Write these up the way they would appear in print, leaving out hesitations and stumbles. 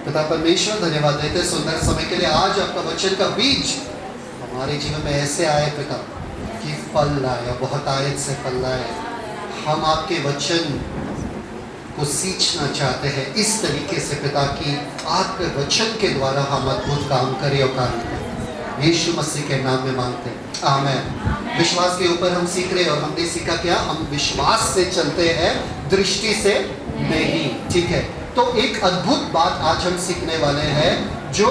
पिता परमेश्वर, धन्यवाद देते हैं सुंदर समय के लिए। आज आपका वचन का बीज हमारे जीवन में ऐसे आए पिता कि फल लाए, बहुत आयत से फल लाए। हम आपके वचन को सींचना चाहते हैं इस तरीके से पिता कि आपके वचन के द्वारा हम अद्भुत काम करें और कार्य करें। यीशु मसीह के नाम में मांगते हैं, आमीन। विश्वास के ऊपर हम सीख रहे हैं और हमने सीखा क्या? हम विश्वास से चलते हैं, दृष्टि से नहीं। ठीक है, तो एक अद्भुत बात आज हम सीखने वाले हैं, जो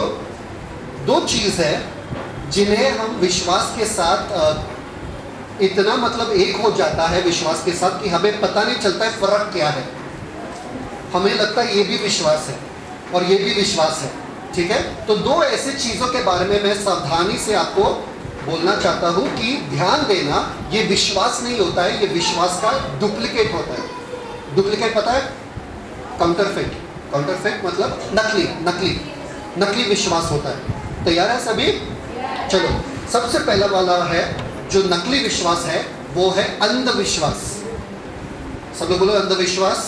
दो चीज है जिन्हें हम विश्वास के साथ इतना मतलब एक हो जाता है विश्वास के साथ कि हमें पता नहीं चलता है फर्क क्या है। हमें लगता है ये भी विश्वास है और ये भी विश्वास है। ठीक है, तो दो ऐसे चीजों के बारे में मैं सावधानी से आपको बोलना चाहता हूं कि ध्यान देना, ये विश्वास नहीं होता है, ये विश्वास का डुप्लीकेट होता है। डुप्लीकेट पता है? काउंटरफेट। काउंटरफेट मतलब नकली नकली नकली विश्वास होता है। तैयार है सभी? चलो, सबसे पहला वाला है जो नकली विश्वास है वो है अंधविश्वास। सब लोग बोलो अंधविश्वास।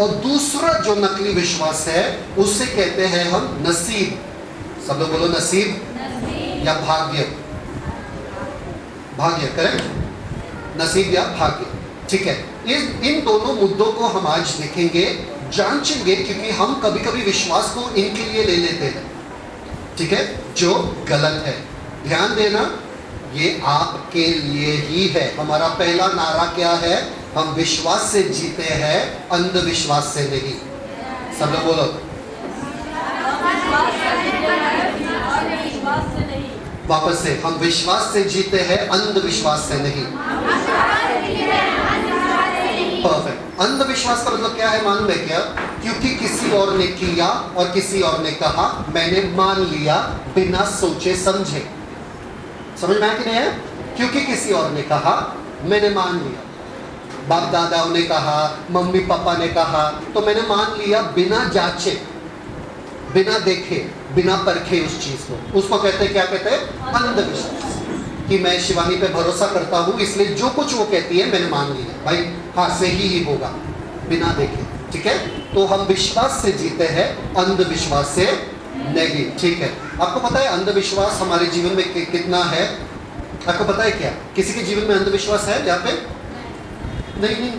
और दूसरा जो नकली विश्वास है उसे कहते हैं हम नसीब। सब लोग बोलो नसीब या भाग्य। भाग्य, करेक्ट? नसीब या भाग्य। ठीक है, इन दोनों मुद्दों को हम आज देखेंगे, जांचेंगे, क्योंकि हम कभी कभी विश्वास को इनके लिए ले लेते हैं, ठीक है, जो गलत है। ध्यान देना, ये आपके लिए ही है। हमारा पहला नारा क्या है? हम विश्वास से जीते हैं, अंधविश्वास से नहीं। सब लोग बोलो वापस से, हम विश्वास से जीते हैं, अंधविश्वास से नहीं। परफेक्ट। अंधविश्वास का मतलब क्या है मालूम है क्या? क्योंकि किसी और ने किया और किसी और ने कहा, मैंने मान लिया बिना सोचे समझे। समझ में आया कि नहीं है? क्योंकि किसी और ने कहा, मैंने मान लिया। बाप दादाओं ने कहा, मम्मी पापा ने कहा, तो मैंने मान लिया बिना जांचे, बिना देखे, बिना परखे उस चीज को। उसको कहते हैं क्या? कहते हैं अंधविश्वास। कि मैं शिवानी पे भरोसा करता हूँ, इसलिए जो कुछ वो कहती है मैंने मान लिया, भाई हाँ सही ही होगा, बिना देखे। ठीक है, तो हम विश्वास से जीते हैं, अंधविश्वास से नहीं। ठीक है, आपको पता है अंधविश्वास हमारे जीवन में कितना है? आपको पता है क्या? किसी के जीवन में अंधविश्वास है यहाँ पे? नहीं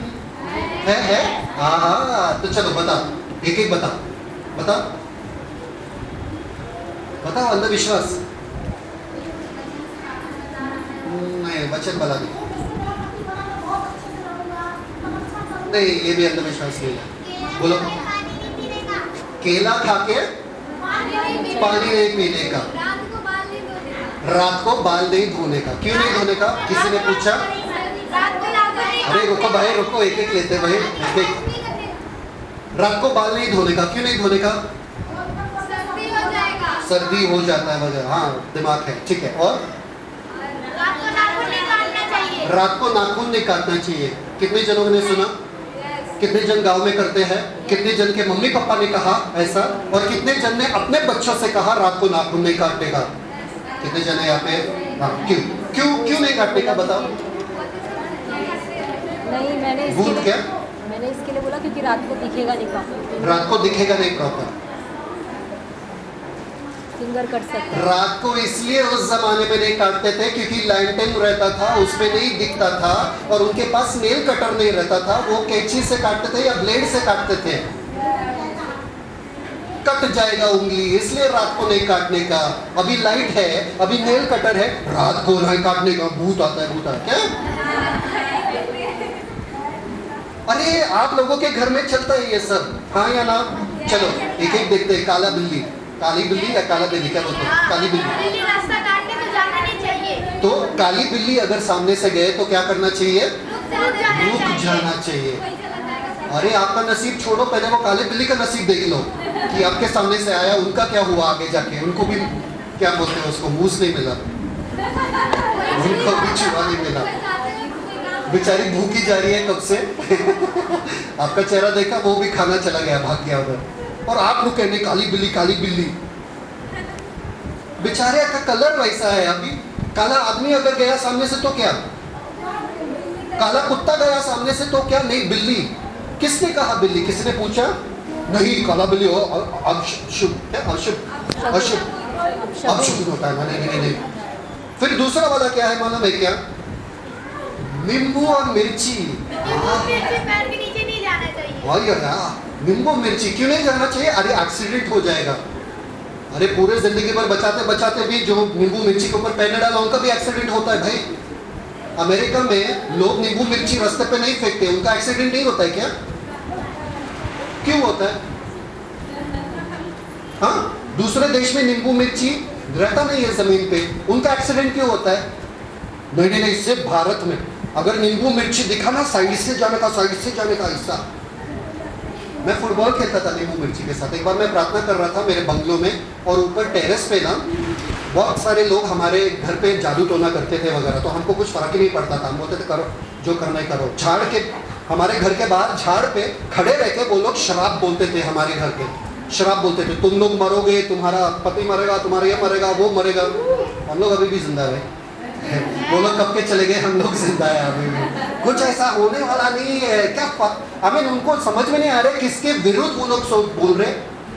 है? हाँ, तो चलो बताओ, एक एक बताओ अंधविश्वास। नहीं, वचन बता दो। नहीं, ये भी अंधविश्वास नहीं है। बोलो, केला खा के पानी नहीं पीने का, रात को बाल नहीं धोने का। क्यों नहीं धोने का? किसी ने पूछा? अरे रुको भाई, रुको, एक एक लेते भाई, एक एक। रात को बाल नहीं धोने का, क्यों नहीं धोने का? सर्दी हो जाता है वजह। हाँ, दिमाग है, ठीक है। और रात को नाखून नहीं काटना चाहिए। कितने जनों ने सुना? कितने जन गांव में करते हैं? कितने जन के मम्मी पापा ने कहा ऐसा? और कितने जन ने अपने बच्चों से कहा रात को नाखून नहीं काटने का? कितने जन है यहाँ पे? हाँ, क्यों नहीं काटने का बताओ? नहीं, मैंने इसके लिए बोला क्योंकि रात को दिखेगा नहीं प्रॉपर। रात को दिखेगा नहीं प्रॉपर, फिंगर कट सकते हैं। रात को इसलिए उस जमाने में नहीं काटते थे क्योंकि लैंटर्न रहता था, उसमें नहीं दिखता था, और उनके पास नेल कटर नहीं रहता था। वो कैंची से काटते थे या ब्लेड से काटते थे, कट जाएगा उंगली, इसलिए रात को नहीं काटने का। अभी लाइट है, अभी नेल कटर है, रात को नहीं काटने का, भूत आता है क्या? अरे आप लोगों के घर में चलता है ये सब, हाँ या ना? चलो एक एक देखते हैं। काला बिल्ली, काली बिल्ली या काला बिल्ली, क्या बोलते हैं? काली बिल्ली। रास्ता काटने तो जाना नहीं चाहिए। तो काली बिल्ली अगर सामने से गए तो क्या करना चाहिए? रुक जाना चाहिए। अरे आपका नसीब छोड़ो, पहले वो काली बिल्ली का नसीब देख लो कि आपके सामने से आया, उनका क्या हुआ आगे जाके? उनको भी क्या बोलते हैं उसको, मूस नहीं मिला, उनको भी चूहा नहीं मिला, बेचारी भूखी जा रही है कब से। आपका चेहरा देखा, वो भी खाना चला गया, भाग गया उधर, और आप लोग कहने काली बिल्ली काली बिल्ली। बेचारे का कलर वैसा है। अभी काला आदमी अगर गया सामने से तो क्या, काला कुत्ता गया सामने से तो क्या? नहीं, बिल्ली। किसने कहा बिल्ली? किसने पूछा? नहीं काला बिल्ली हो अशुभ क्या अशुभ अशुभ अपशुभ होता है। नहीं। फिर दूसरा वाला क्या है मालूम है क्या? नींबू और मिर्ची। मिर्ची पैर के नीचे नहीं जाना चाहिए। नींबू मिर्ची क्यों नहीं जाना चाहिए? अरे एक्सीडेंट हो जाएगा। अरे पूरे जिंदगी भर बचाते बचाते भी जो नींबू मिर्ची के ऊपर पैर डाला उनका भी एक्सीडेंट होता है भाई। अमेरिका में लोग नींबू मिर्ची रास्ते पे नहीं फेंकते, उनका एक्सीडेंट नहीं होता है क्या? क्यों होता है? हाँ, दूसरे देश में नींबू मिर्ची रहता नहीं है जमीन पे, उनका एक्सीडेंट क्यों होता है? नहीं, सिर्फ भारत में अगर नींबू मिर्ची दिखा ना साइड से जाने का हिस्सा। मैं फुटबॉल खेलता था नींबू मिर्ची के साथ। एक बार मैं प्रार्थना कर रहा था मेरे बंगलों में, और ऊपर टेरेस पे ना बहुत सारे लोग हमारे घर पे जादू टोना करते थे वगैरह, तो हमको कुछ फर्क ही नहीं पड़ता था। हम बोलते थे करो जो करना है करो। झाड़ के हमारे घर के बाहर झाड़ पे खड़े रह के वो लोग शराब बोलते थे, हमारे घर पे शराब बोलते थे, तुम लोग मरोगे, तुम्हारा पति मरेगा, तुम्हारा ये मरेगा, वो मरेगा। हम लोग अभी भी जिंदा है, वो लोग कब के चले गए, हम लोग जिंदा है अभी भी। कुछ ऐसा होने वाला नहीं है क्या? हमें उनको समझ में नहीं आ रहा किसके विरुद्ध वो लोग बोल रहे।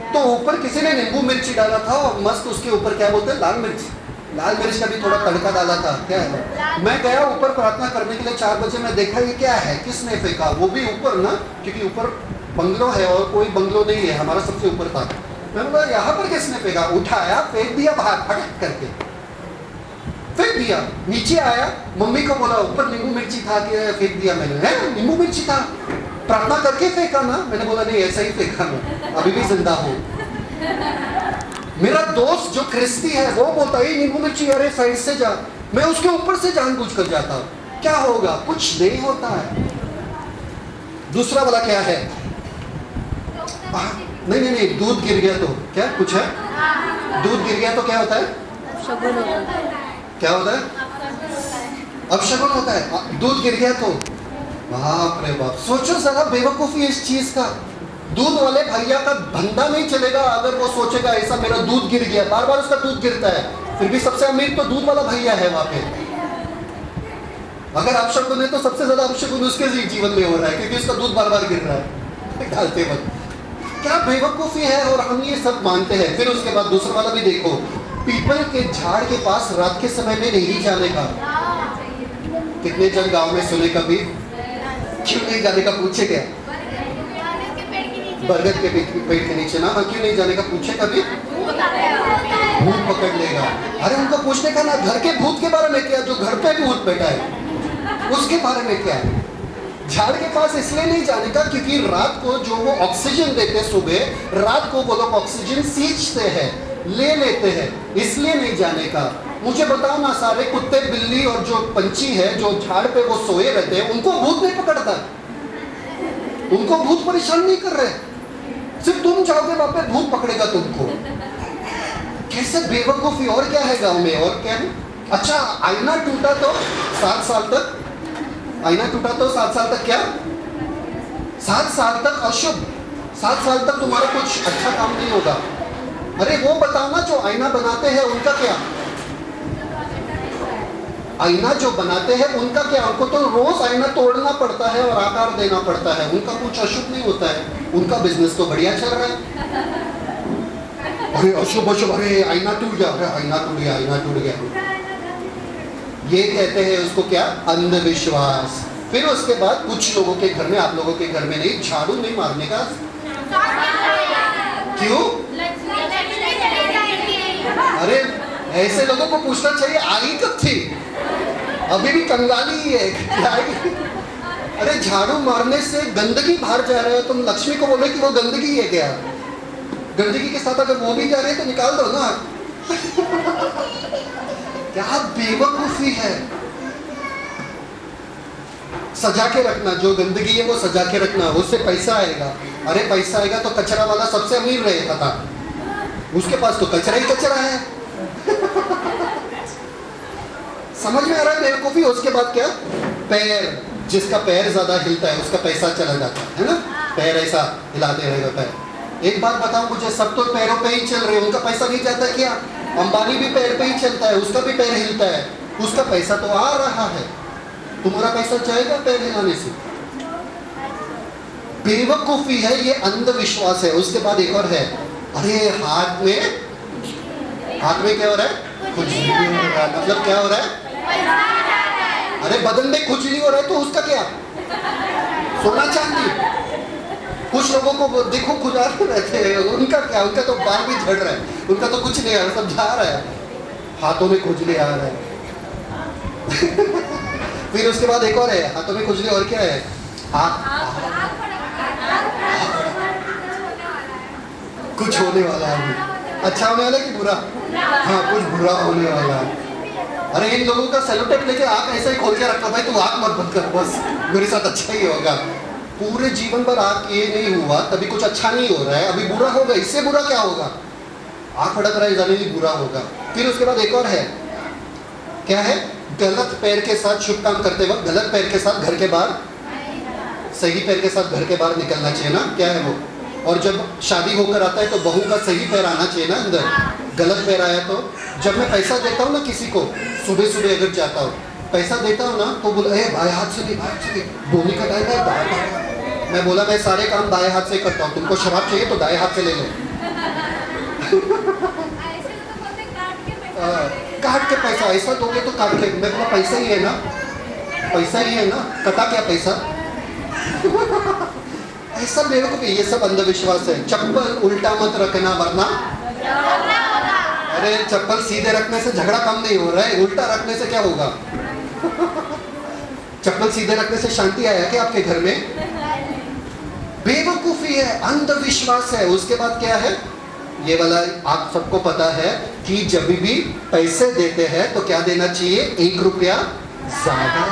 तो ऊपर किसी ने नींबू मिर्ची डाला था और मस्त उसके ऊपर क्या बोलते हैं लाल मिर्च का भी थोड़ा तड़का डाला था। क्या है? मैं गया ऊपर प्रार्थना करने के लिए 4 बजे। मैं देखा ये क्या है, किसने फेंका? वो भी ऊपर ना, क्योंकि ऊपर बंगलो है और कोई बंगलो नहीं है, हमारा सबसे ऊपर था। मैं बोला यहाँ पर किसने फेंका? उठाया, फेंक दिया बाहर, फटक करके फेंक दिया। नीचे आया, मम्मी को बोला ऊपर नींबू मिर्ची था कि फेंक दिया मैंने। है नींबू मिर्ची था, प्रार्थना करके फेंका ना। मैंने बोला नहीं ऐसा ही फेंका मैं, अभी भी जिंदा हूँ। मेरा दोस्त जो क्रिस्ती है वो बोलता है नींबू मिर्ची अरे साइड से जा, मैं उसके ऊपर से जानबूझ कर जाता हूँ। क्या होगा? कुछ नहीं होता है। दूसरा वाला क्या है? नहीं, दूध गिर गया तो क्या कुछ है? दूध गिर गया तो क्या होता है? क्या होता है? अपशगुन होता है। दूध गिर गया तो बाप रे बाप, सोचो जरा बेवकूफी इस चीज का। दूध वाले भैया का धंधा नहीं चलेगा अगर वो सोचेगा ऐसा मेरा दूध गिर गया, बार बार उसका दूध गिरता है, फिर भी सबसे अमीर तो दूध वाला भैया है वहां पे। अगर अपशगुन है तो सबसे ज्यादा अपशगुन उसके जीवन में हो रहा है, क्योंकि उसका दूध बार बार गिर रहा है डालते वक्त। क्या बेवकूफी है, और हम ये सब मानते हैं। फिर उसके बाद दूसरा वाला भी देखो, पीपल के झाड़ के पास रात के समय में नहीं जाने का। कितने जन गांव में सुने कभी? क्यों नहीं जाने का पूछे क्या? बरगद के पेड़ के नीचे ना, क्यों नहीं जाने का पूछे कभी? भूत पकड़ लेगा। अरे उनको पूछने का ना, घर के भूत के बारे में क्या, जो घर पे भूत बैठा है उसके बारे में क्या है? झाड़ के पास इसलिए नहीं जाने का क्योंकि रात को जो वो ऑक्सीजन देते, सुबह रात को वो लोग ऑक्सीजन सींचते हैं, ले लेते हैं, इसलिए नहीं जाने का। मुझे बताओ ना, सारे कुत्ते बिल्ली और जो पंछी है जो झाड़ पे वो सोए रहते हैं, उनको भूत नहीं पकड़ता, उनको भूत परेशान नहीं कर रहे। सिर्फ तुम जाओगे वहां पे भूत पकड़ेगा तुमको। कैसे बेवकूफी! और क्या है गांव में, और क्या है? अच्छा, आईना टूटा तो 7 साल तक, आईना टूटा तो 7 साल तक क्या? 7 साल तक अशुभ, 7 साल तक तुम्हारा कुछ अच्छा काम नहीं होगा। अरे वो बताओ ना, जो आईना बनाते हैं उनका क्या? आईना जो बनाते हैं उनका क्या? उनको तो रोज आईना तोड़ना पड़ता है और आकार देना पड़ता है, उनका कुछ अशुभ नहीं होता है, उनका बिजनेस तो बढ़िया चल रहा है। अरे अशुभ, अरे आईना टूट गया, अरे आईना टूट गया, आईना टूट गया, ये कहते हैं उसको क्या? अंधविश्वास। फिर उसके बाद कुछ लोगों के घर में, आप लोगों के घर में नहीं, झाड़ू नहीं मारने का क्यों? अरे ऐसे लोगों को पूछना चाहिए आई कब थी, अभी भी कंगाली ही है क्या? अरे झाड़ू मारने से गंदगी बाहर जा रहा है, तुम लक्ष्मी को बोले कि वो गंदगी है क्या? गंदगी के साथ अगर वो भी जा रहे हैं तो निकाल दो ना। क्या बेवकूफी है। सजा के रखना, जो गंदगी है वो सजा के रखना, उससे पैसा आएगा। अरे पैसा आएगा तो कचरा वाला सबसे अमीर रहेगा था, उसके पास तो कचरा ही कचरा है। समझ में आ रहा है बेवकूफी? उसके बाद क्या? पैर, जिसका पैर ज्यादा हिलता है उसका पैसा चला जाता है ना, पैर ऐसा हिलाते रहेगा पैर। एक बात बताऊं मुझे, सब तो पैरों पे ही चल रहे हैं, उनका पैसा नहीं जाता क्या? अंबानी भी पैर पे ही चलता है, उसका भी पैर हिलता है, उसका पैसा तो आ रहा है। तुम्हारा पैसा जाएगा पैर हिलाने से? बेवकूफी है, ये अंधविश्वास है। उसके बाद एक और है, अरे हाथ में क्या हो रहा है? खुजली हो रहा है। मतलब क्या हो रहा है? अरे बदन में खुजली हो रहा है तो उसका क्या? सोना चांदी। कुछ लोगों को देखो खुजाते रहते हैं, उनका क्या? उनका तो बाल भी झड़ रहा है, उनका तो कुछ नहीं आ रहा, सब जा रहा है, हाथों में खुजली आ रहा है। फिर उसके बाद एक और है, हाथों में खुजली, और क्या है? कुछ होने वाला है अभी। अच्छा होने वाला है कि बुरा? हाँ, कुछ बुरा होने वाला है। अरे इन लोगों का सेलोटेप लेके आँख ऐसा ही खोल के रखा, भाई तू आँख मत बंद कर, बस मेरे साथ अच्छा ही होगा। पूरे जीवन भर आँख ये नहीं हुआ तभी कुछ अच्छा नहीं हो रहा है, अभी बुरा होगा, इससे बुरा क्या होगा? आँख फटक रहा है जाने ही बुरा होगा। फिर उसके बाद एक और है, क्या है? गलत पैर के साथ शुभ काम करते वक्त गलत पैर के साथ घर के बाहर, सही पैर के साथ घर के बाहर निकलना चाहिए ना, क्या है वो? और जब शादी होकर आता है तो बहू का सही पैर आना चाहिए ना अंदर, गलत पैर आया तो। जब मैं पैसा देता हूँ ना किसी को, सुबह सुबह अगर जाता हूँ पैसा देता हूँ ना, तो बोला बाएं हाथ से नहीं, बाएं से बोलने का टाइम है बाएं। मैं बोला मैं सारे काम बाएं हाथ से करता हूँ, तुमको शराब चाहिए तो दाएं हाथ से ले लो। काट के पैसा, ऐसा दोगे तो काट के। मैं बोला पैसा ही है ना, पैसा ही है ना, कटा क्या पैसा? ऐसा बेवकूफी, ये सब अंधविश्वास है। चप्पल उल्टा मत रखना वरना, अरे चप्पल सीधे रखने से झगड़ा कम नहीं हो रहा है, उल्टा रखने से क्या होगा? चप्पल सीधे रखने से शांति आया क्या आपके घर में? बेवकूफी है, अंधविश्वास है। उसके बाद क्या है? ये वाला आप सबको पता है कि जब भी पैसे देते हैं तो क्या देना चाहिए? 1 रुपया ज्यादा,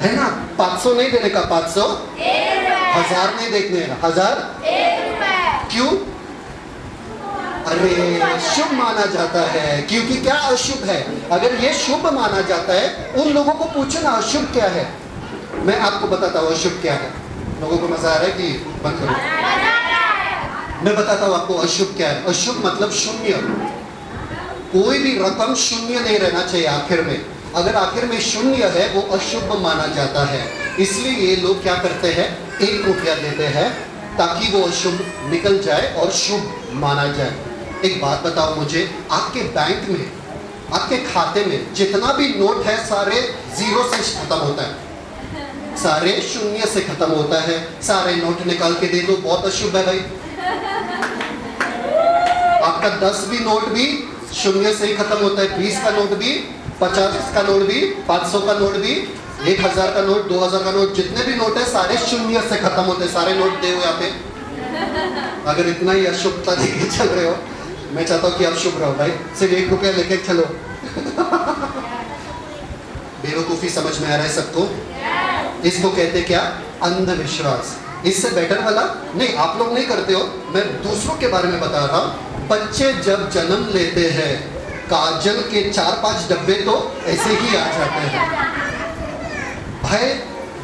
है ना? 500 नहीं देने का, 500, 1000 नहीं देखने का, 1000, क्यों? अरे शुभ माना जाता है, क्योंकि क्या अशुभ है? अगर ये शुभ माना जाता है, उन लोगों को पूछो ना अशुभ क्या है। मैं आपको बताता हूँ अशुभ क्या है। लोगों को मजा आ रहा है कि बंद करो? मैं बताता हूँ आपको अशुभ क्या है। अशुभ मतलब शून्य, कोई भी रकम शून्य नहीं रहना चाहिए आखिर में। अगर आखिर में शून्य है वो अशुभ माना जाता है। इसलिए ये लोग क्या करते हैं? 1 रुपया देते हैं ताकि वो अशुभ निकल जाए और शुभ माना जाए। एक बात बताओ मुझे, आपके बैंक में, आपके खाते में जितना भी नोट है सारे 0 से खत्म होता है, सारे 0 से खत्म होता है। सारे नोट निकाल के दे दो, बहुत अशुभ है भाई। आपका 10 भी नोट भी 0 से ही खत्म होता है, 20 का नोट भी, 50 का नोट भी, 500 का नोट भी, 1000 का नोट, 2000 का नोट, जितने भी नोट है सारे 0 से खत्म होते हैं। सारे नोट दे हुए यहाँ पे। अगर इतना ही अशुभता लेके चल रहे हो, मैं चाहता हूँ कि आप शुभ रहो भाई, सिर्फ 1 रुपया लेके चलो। बेवकूफी समझ में आ रहा है सबको? इसको कहते क्या? अंधविश्वास। इससे बेटर वाला नहीं, आप लोग नहीं करते हो, मैं दूसरों के बारे में बता रहा हूँ। बच्चे जब जन्म लेते हैं, काजल के 4-5 डब्बे तो ऐसे ही आ जाते हैं भाई।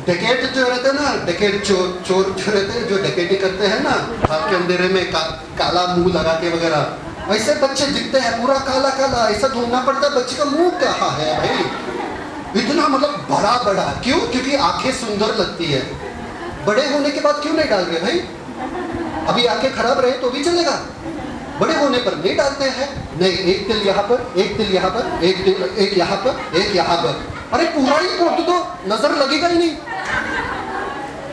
डकैत जो रहते हैं ना, डकैत चोर जो रहते हैं, जो डकैती करते हैं ना रात के अंधेरे में, काला मुंह लगा के वगैरह, ऐसे बच्चे दिखते हैं पूरा काला काला, ऐसा ढूंढना पड़ता है बच्चे का मुंह कहाँ है भाई, इतना मतलब बड़ा बड़ा। क्यों? क्योंकि आंखें सुंदर लगती है। बड़े होने के बाद क्यों नहीं डाल रहे भाई? अभी आंखें खराब रहे तो भी चलेगा, बड़े होने पर नहीं डालते हैं। नहीं, एक तिल यहाँ पर, एक तिल यहाँ पर, एक तिल, एक यहाँ पर, एक यहाँ पर। अरे पूरा ही पोत दो, नजर लगेगा ही नहीं।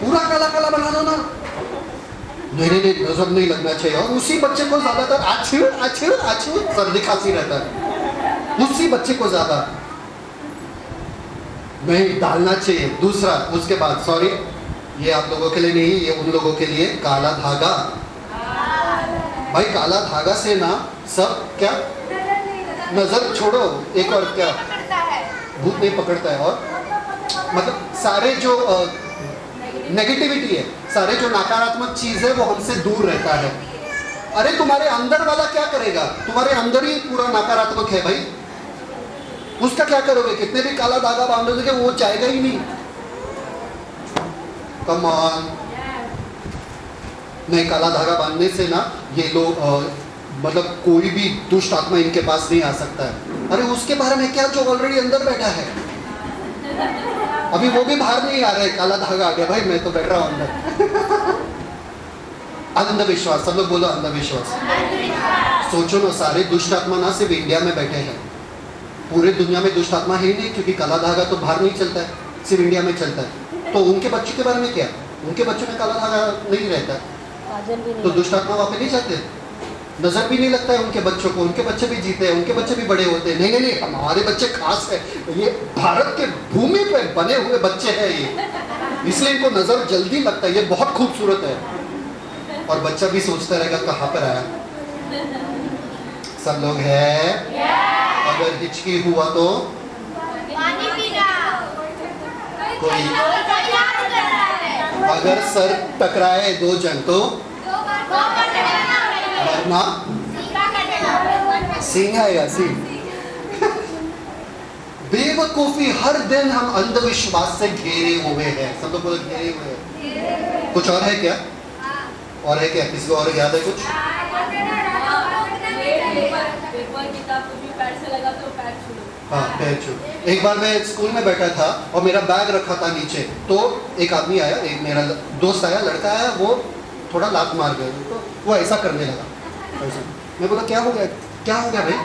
पूरा काला काला बना दो ना। नहीं, नजर नहीं लगना चाहिए। और उसी बच्चे को ज्यादातर आछू आछू आछू सर्दी खांसी रहता है, उसी बच्चे को ज्यादा नहीं डालना चाहिए। दूसरा, उसके बाद, सॉरी ये आप लोगों के लिए नहीं, ये उन लोगों के लिए, काला धागा। भाई काला धागा से ना सब क्या, नजर छोड़ो, एक और क्या, भूत नहीं पकड़ता है, और मतलब सारे जो नेगेटिविटी है, सारे जो नकारात्मक चीज है वो हमसे दूर रहता है। अरे तुम्हारे अंदर वाला क्या करेगा? तुम्हारे अंदर ही पूरा नकारात्मक है भाई, उसका क्या करोगे? कितने भी काला धागा बांध दोगे वो जाएगा ही नहीं। Come on. नहीं, काला धागा बांधने से ना ये लोग मतलब कोई भी दुष्ट आत्मा इनके पास नहीं आ सकता है। अरे उसके बारे में क्या, जो ऑलरेडी अंदर बैठा है, अभी वो भी बाहर नहीं आ रहा है, काला धागा आ गया भाई, मैं तो बैठ रहा हूं अंदर। अंधविश्वास, सब लोग बोलो अंधविश्वास। सोचो ना, सारे दुष्ट आत्मा ना सिर्फ इंडिया में बैठे हैं, पूरे दुनिया में दुष्ट आत्मा है ही नहीं, क्योंकि काला धागा तो बाहर नहीं चलता है, सिर्फ इंडिया में चलता है। तो उनके बच्चों के बारे में क्या? उनके बच्चों में काला धागा नहीं रहता है, तो दुष्ट आत्मा वहाँ पे नहीं जाते, नजर भी नहीं लगता है उनके बच्चों को, उनके बच्चे भी जीते हैं, उनके बच्चे भी बड़े होते हैं। नहीं नहीं नहीं, हमारे बच्चे खास है, ये भारत के भूमि पे बने हुए बच्चे हैं ये, इसलिए इनको नजर जल्दी लगता है, ये बहुत खूबसूरत है। और बच्चा भी सोचता रहेगा कहाँ पर आया। सब लोग हैं? अगर हिचकी हुआ तो पानी पीना, कोई, याद कर रहा है, अगर सर टकराए दो जन तो वरना सिंह आएगा, सिंह। बेवकूफी, हर दिन हम अंधविश्वास से घिरे हुए हैं, सब लोग बोलो घिरे हुए हैं। कुछ और है क्या? और है क्या? किसी को और याद है कुछ? हाँ, पैर छू। एक बार मैं स्कूल में बैठा था और मेरा बैग रखा था नीचे, तो एक आदमी आया, एक मेरा दोस्त आया, लड़का आया, वो थोड़ा लात मार गया, तो वो ऐसा करने लगा ऐसा। मैं बोला क्या हो गया, क्या हो गया भाई?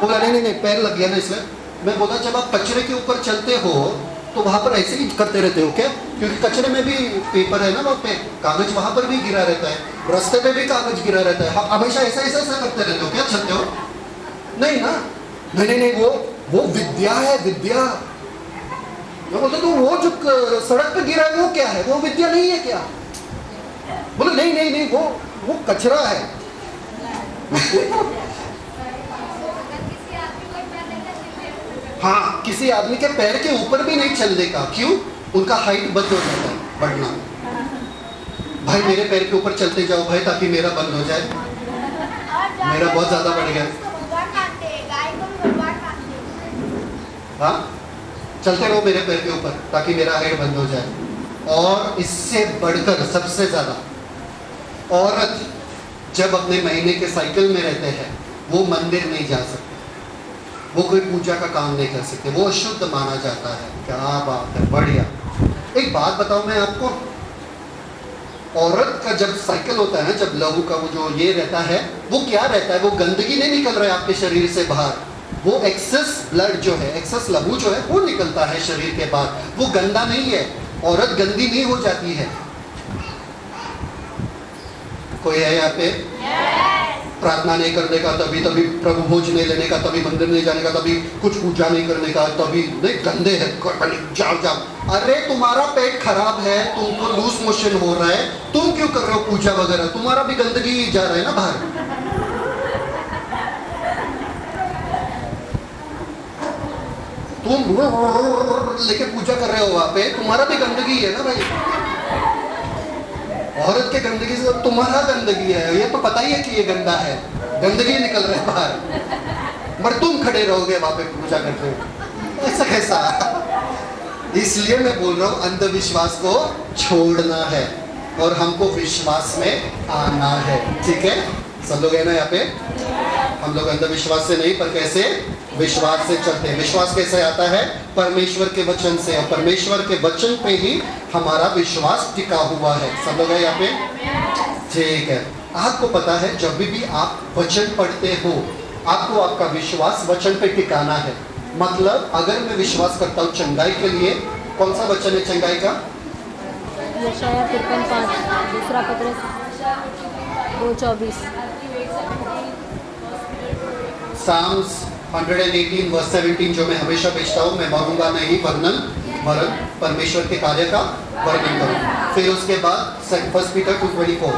बोला नहीं नहीं नहीं, पैर लग गया ना इसलिए। मैं बोला जब आप कचरे के ऊपर चलते हो तो वहाँ पर ऐसे ही करते रहते हो क्या? क्योंकि कचरे में भी पेपर है ना, वहाँ पे कागज वहाँ पर भी गिरा रहता है, रास्ते पे भी कागज गिरा रहता है, आप हमेशा ऐसा ऐसा ऐसा करते रहते हो क्या चलते हो? नहीं ना, नहीं नहीं नहीं, वो विद्या है, विद्या। मैं बोलता तो वो जो सड़क पे गिरा है वो क्या है? वो विद्या नहीं है क्या? बोले नहीं नहीं नहीं, वो कचरा है। हाँ, किसी आदमी के पैर के ऊपर भी नहीं चलने का, क्यों? उनका हाइट बंद हो जाता है बढ़ना। भाई मेरे पैर के ऊपर चलते जाओ भाई, ताकि मेरा बंद हो जाए, मेरा बहुत ज्यादा बढ़ गया। हाँ, चलते रहो मेरे पैर के ऊपर ताकि मेरा हाइट बंद हो जाए। और इससे बढ़कर सबसे ज्यादा, औरत जब अपने महीने के साइकिल में रहते हैं वो मंदिर नहीं जा सकते, वो कोई पूजा का काम नहीं कर सकते, वो अशुद्ध माना जाता है। क्या बात है, बढ़िया। एक बात बताऊं मैं आपको, औरत का जब साइकिल होता है ना, जब लहू का वो जो ये रहता है, वो क्या रहता है? वो गंदगी नहीं निकल रहा है आपके शरीर से बाहर, वो एक्सेस ब्लड जो है, एक्सेस लहू जो है वो निकलता है शरीर के बाहर, वो गंदा नहीं है। औरत गंदी नहीं हो जाती है। कोई है यहाँ पे? प्रार्थना नहीं करने का, तभी तभी प्रभु भोज नहीं लेने का, तभी मंदिर नहीं जाने का, तभी कुछ पूजा नहीं करने का, तभी नहीं, गंदे है, जाओ जाओ। अरे तुम्हारा पेट खराब है, तुमको लूज मोशन हो रहा है, तुम क्यों कर रहे हो पूजा वगैरह? तुम्हारा भी गंदगी जा रहा है ना बाहर। तुम लेके पूजा कर रहे हो वहां पे, तुम्हारा भी गंदगी है ना भाई। औरत के गंदगी से तुम्हारा गंदगी है, ये तो पता ही है कि ये गंदा है, गंदगी निकल रहा है बाहर, मगर तुम खड़े रहोगे वहां पे पूजा करते हो, ऐसा कैसा? इसलिए मैं बोल रहा हूँ अंधविश्वास को छोड़ना है और हमको विश्वास में आना है, ठीक है? सब लोग है ना यहाँ पे? हम लोग अंधविश्वास से नहीं, पर कैसे? विश्वास से चलते हैं। विश्वास कैसे आता है? परमेश्वर के वचन से, और परमेश्वर के वचन पे ही हमारा विश्वास टिका हुआ है। सब लोग है यहाँ पे? ठीक है। आपको पता है जब भी आप वचन पढ़ते हो, आपको आपका विश्वास वचन पे टिकाना है। मतलब अगर मैं विश्वास करता हूँ चंगाई के लिए, कौन सा वचन है चंगाई का? यशायाह 53:5, दूसरा पत्रस 2:24, साम्स 118 वर्स 17 जो मैं हमेशा बेचता हूँ, मैं मरूंगा नहीं वरन परमेश्वर के कार्य का वर्णन करूँ। फिर उसके बाद 1 पीटर 2:24,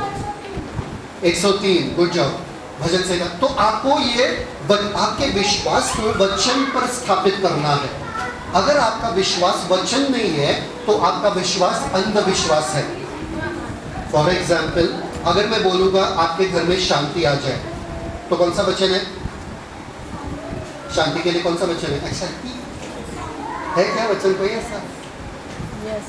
103, गुड जॉब, भजन से। तो आपको ये आपके विश्वास को वचन पर स्थापित करना है। अगर आपका विश्वास वचन नहीं है तो आपका विश्वास अंधविश्वास है। फॉर एग्जाम्पल, अगर मैं बोलूँगा आपके घर में शांति आ जाए, तो कौन सा वचन है? शांति के लिए कौन सा वचन है? शांति है क्या वचन कोई ऐसा? यस,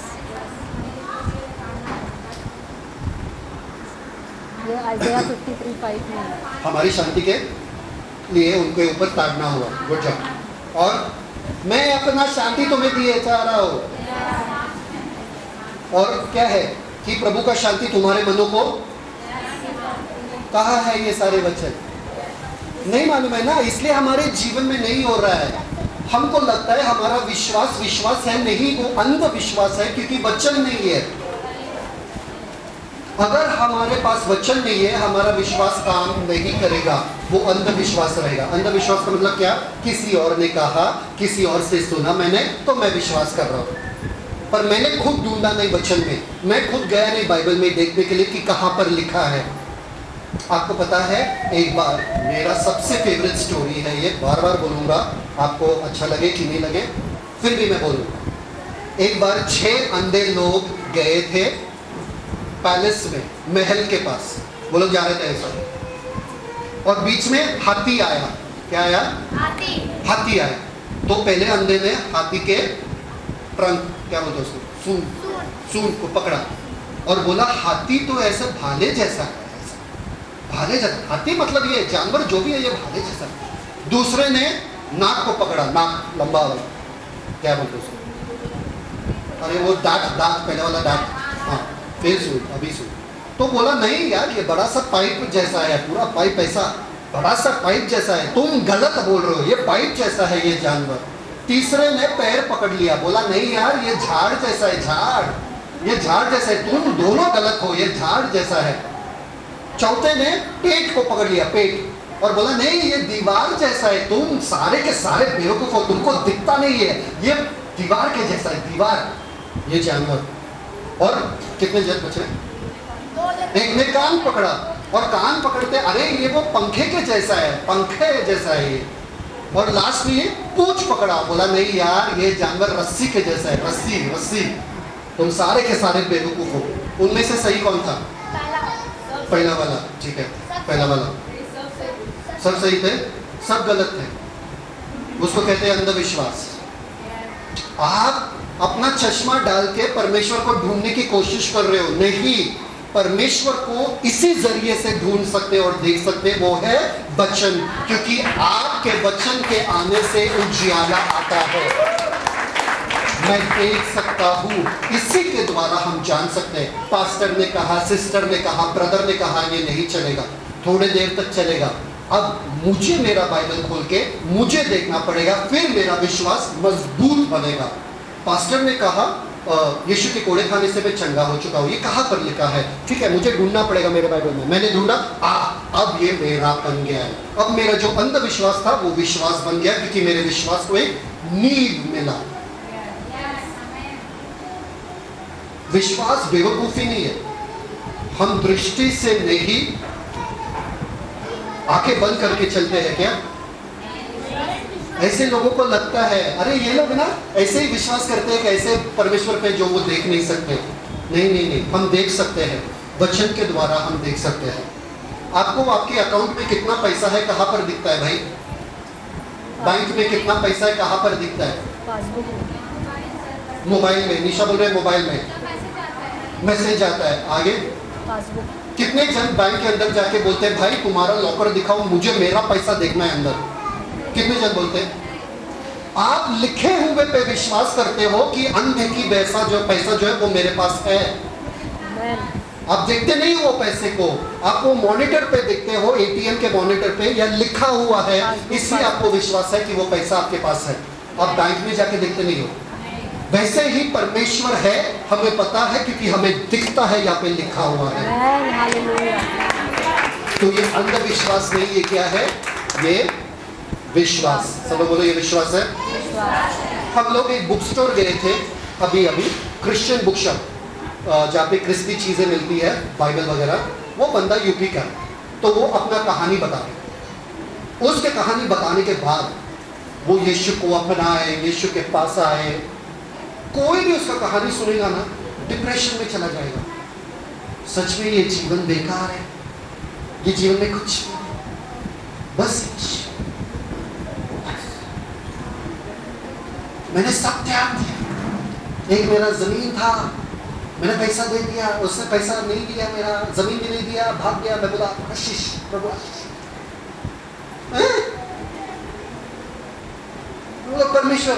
ये आइज़ाया 53:5 में हमारी शांति के लिए उनके ऊपर ताड़ना हुआ। Good job. और मैं अपना शांति तुम्हें दिए चाह रहा हूँ। और क्या है कि प्रभु का शांति तुम्हारे मनों को कहाँ है ये सारे वचन? नहीं मालूम है ना, इसलिए हमारे जीवन में नहीं हो रहा है। हमको लगता है हमारा विश्वास विश्वास है, नहीं, वो अंधविश्वास है, क्योंकि वचन नहीं है। अगर हमारे पास वचन नहीं है, हमारा विश्वास काम नहीं करेगा, वो अंधविश्वास रहेगा। अंधविश्वास का मतलब क्या? किसी और ने कहा, किसी और से सुना मैंने, तो मैं विश्वास कर रहा हूँ, पर मैंने खुद ढूंढा नहीं वचन में, मैं खुद गया नहीं बाइबल में देखने के लिए कि कहाँ पर लिखा है। आपको पता है, एक बार मेरा सबसे फेवरेट स्टोरी है ये, बार बार बोलूँगा, आपको अच्छा लगे कि नहीं लगे, फिर भी मैं बोलूँगा। एक बार 6 अंधे लोग गए थे पैलेस में, महल के पास, वो लोग जा रहे थे ऐसा, और बीच में हाथी आया। क्या आया? हाथी आया। तो पहले अंधे ने हाथी के ट्रंक, क्या बोलते हैं उसको, सूंड को पकड़ा और बोला हाथी तो ऐसे भाले जैसा है, भाले जैसा, हाथी मतलब ये जानवर जो भी है ये भाले जैसा। दूसरे ने नाक को पकड़ा, नाक लंबा वाला, क्या बोलते उसको, अरे वो दांत, पहले वाला दांत, हाँ, फिर सुन, अभी सुन। तो बोला नहीं यार, ये बड़ा सा पाइप जैसा है, पूरा पाइप ऐसा, बड़ा सा पाइप जैसा है, तुम गलत बोल रहे हो, ये पाइप जैसा है ये जानवर। तीसरे ने पैर पकड़ लिया, बोला नहीं यार, ये झाड़ जैसा है, झाड़, ये झाड़ जैसा है, तुम दोनों गलत हो, ये झाड़ जैसा है। चौथे ने पेट को पकड़ लिया, पेट, और बोला नहीं ये दीवार जैसा है, तुम सारे के सारे बेवकूफ हो, तुमको दिखता नहीं है, ये दीवार के जैसा है, दीवार, ये जानवर। और कितने जज बचे? एक ने कान पकड़ा, और कान पकड़ते अरे ये वो पंखे के जैसा है, पंखे जैसा है ये। और लास्ट में ये पूंछ पकड़ा, बोला नहीं यार, ये जानवर रस्सी के जैसा है, रस्सी, रस्सी, तुम सारे के सारे बेवकूफ हो। उनमें से सही कौन था? पहला वाला, ठीक है, पहला वाला। सब सही थे, सब गलत थे। उसको कहते हैं अंधविश्वास। आप अपना चश्मा डाल के परमेश्वर को ढूंढने की कोशिश कर रहे हो, नहीं, परमेश्वर को इसी जरिए से ढूंढ सकते और देख सकते, वो है वचन, क्योंकि आपके वचन के आने से उजियाला आता है। मैं देख सकता हूँ, इसी के द्वारा हम जान सकते हैं। पास्टर ने कहा, सिस्टर ने कहा, ब्रदर ने कहा ये नहीं चलेगा, थोड़े देर तक चलेगा, अब मुझे मेरा बाइबल खोल के मुझे देखना पड़ेगा, फिर मेरा विश्वास मजबूत बनेगा। पास्टर ने कहा यीशु के कोड़े खाने से मैं चंगा हो चुका हूँ, ये कहाँ पर लिखा है? ठीक है, मुझे ढूंढना पड़ेगा मेरे बाइबल में। मैंने ढूंढा, अब ये मेरा बन गया है। अब मेरा जो अंधविश्वास था वो विश्वास बन गया, क्योंकि मेरे विश्वास को एक नींव मिला। विश्वास बेवकूफी नहीं है। हम दृष्टि से नहीं आंखें बंद करके चलते हैं क्या? ऐसे लोगों को लगता है अरे ये लोग ना ऐसे ही विश्वास करते हैं कि ऐसे परमेश्वर पे जो वो देख नहीं सकते। नहीं नहीं नहीं, हम देख सकते हैं, वचन के द्वारा हम देख सकते हैं। आपको आपके अकाउंट में कितना पैसा है कहाँ पर दिखता है भाई? बैंक में कितना पैसा है कहाँ पर दिखता है? मोबाइल में। निशा बोल रहे हैं मोबाइल में मैसेज आता है, आगे कितने जन बैंक के अंदर जाके बोलते हैं भाई तुम्हारा लॉकर दिखाओ, मुझे मेरा पैसा देखना है अंदर? कितने जन बोलते हैं? आप लिखे हुए पे विश्वास करते हो कि अंधे की पैसा जो है वो मेरे पास है। आप देखते नहीं हो पैसे को, आप वो मॉनिटर पे देखते हो, एटीएम के मॉनिटर पे या लिखा हुआ है, इसलिए आपको विश्वास है कि वो पैसा आपके पास है। आप बैंक में जाके देखते नहीं हो। वैसे ही परमेश्वर है, हमें पता है क्योंकि हमें दिखता है, यहाँ पे लिखा हुआ है। तो ये अंधविश्वास नहीं, ये क्या है? ये विश्वास। सब लोग बोलो ये विश्वास है। हम लोग एक बुक स्टोर गए थे अभी क्रिश्चियन बुक शॉप, जहाँ पे क्रिस्ती चीजें मिलती है, बाइबल वगैरह। वो बंदा यूपी का, तो वो अपना कहानी बता रहे। उसके कहानी बताने के बाद वो यीशु को अपनाए, यीशु के पास आए। कोई भी उसका कहानी सुनेगा ना डिप्रेशन में चला जाएगा। सच में ये जीवन बेकार है, ये जीवन में कुछ बस मैंने सब त्याग दिया। एक मेरा जमीन था, मैंने पैसा दे दिया, उसने पैसा नहीं दिया, मेरा जमीन भी नहीं दिया, भाग गया। मैं बोला आशीष प्रभु आशीष, परमेश्वर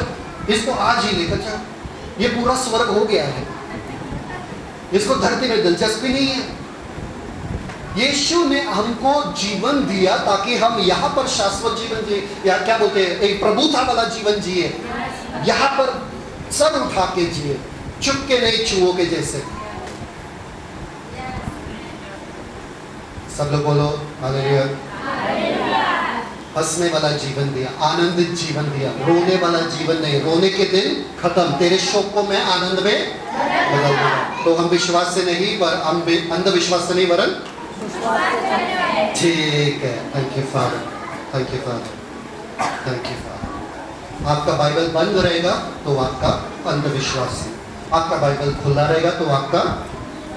इसको आज ही लेकर जाओ, ये पूरा स्वर्ग हो गया है, इसको धरती में दिलचस्पी नहीं है। यीशु ने हमको जीवन दिया ताकि हम यहाँ पर शाश्वत जीवन जिए, या क्या बोलते हैं, एक प्रभुता वाला जीवन जिए। यहाँ पर सर उठा के जिए, चुप के नहीं, चूहों के जैसे। सब लोग बोलो हालेलुया। हंसने वाला जीवन दिया, आनंदित जीवन दिया, रोने वाला जीवन नहीं। रोने के दिन खत्म, तेरे शोक को मैं आनंद में बदल दूंगा। तो हम विश्वास से नहीं, पर हम अंधविश्वास से नहीं, वरन ठीक है। Thank you father, thank you father, thank you father. आपका बाइबल बंद रहेगा तो आपका अंधविश्वास है, आपका बाइबल खुला रहेगा तो आपका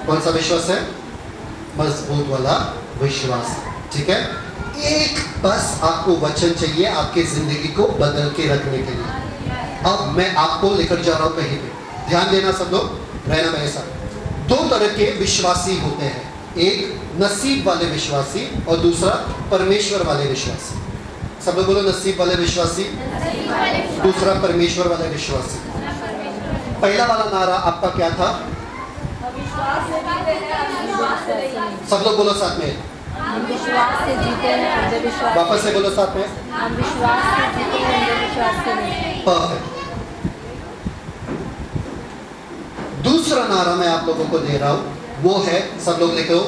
कौन सा विश्वास है? मजबूत वाला विश्वास। ठीक है, एक बस आपको वचन चाहिए आपके जिंदगी को बदल के रखने के लिए। अब मैं आपको लेकर जा रहा हूं कहीं पे, ध्यान देना सब लोग, रहना मेरे साथ। दो तरह के विश्वासी होते हैं, एक नसीब वाले विश्वासी और दूसरा परमेश्वर वाले विश्वासी। सब लोग बोलो नसीब वाले विश्वासी, दूसरा परमेश्वर वाले विश्वासी। पहला वाला नारा आपका क्या था? सब लोग बोलो साथ में, हम विश्वास से जीते हैं, अंधविश्वास। वापस से बोलो साथ में, हम विश्वास से जीते हैं, अंधविश्वास से नहीं। परफेक्ट। दूसरा नारा मैं आप लोगों को दे रहा हूं, वो है, सब लोग लिखो,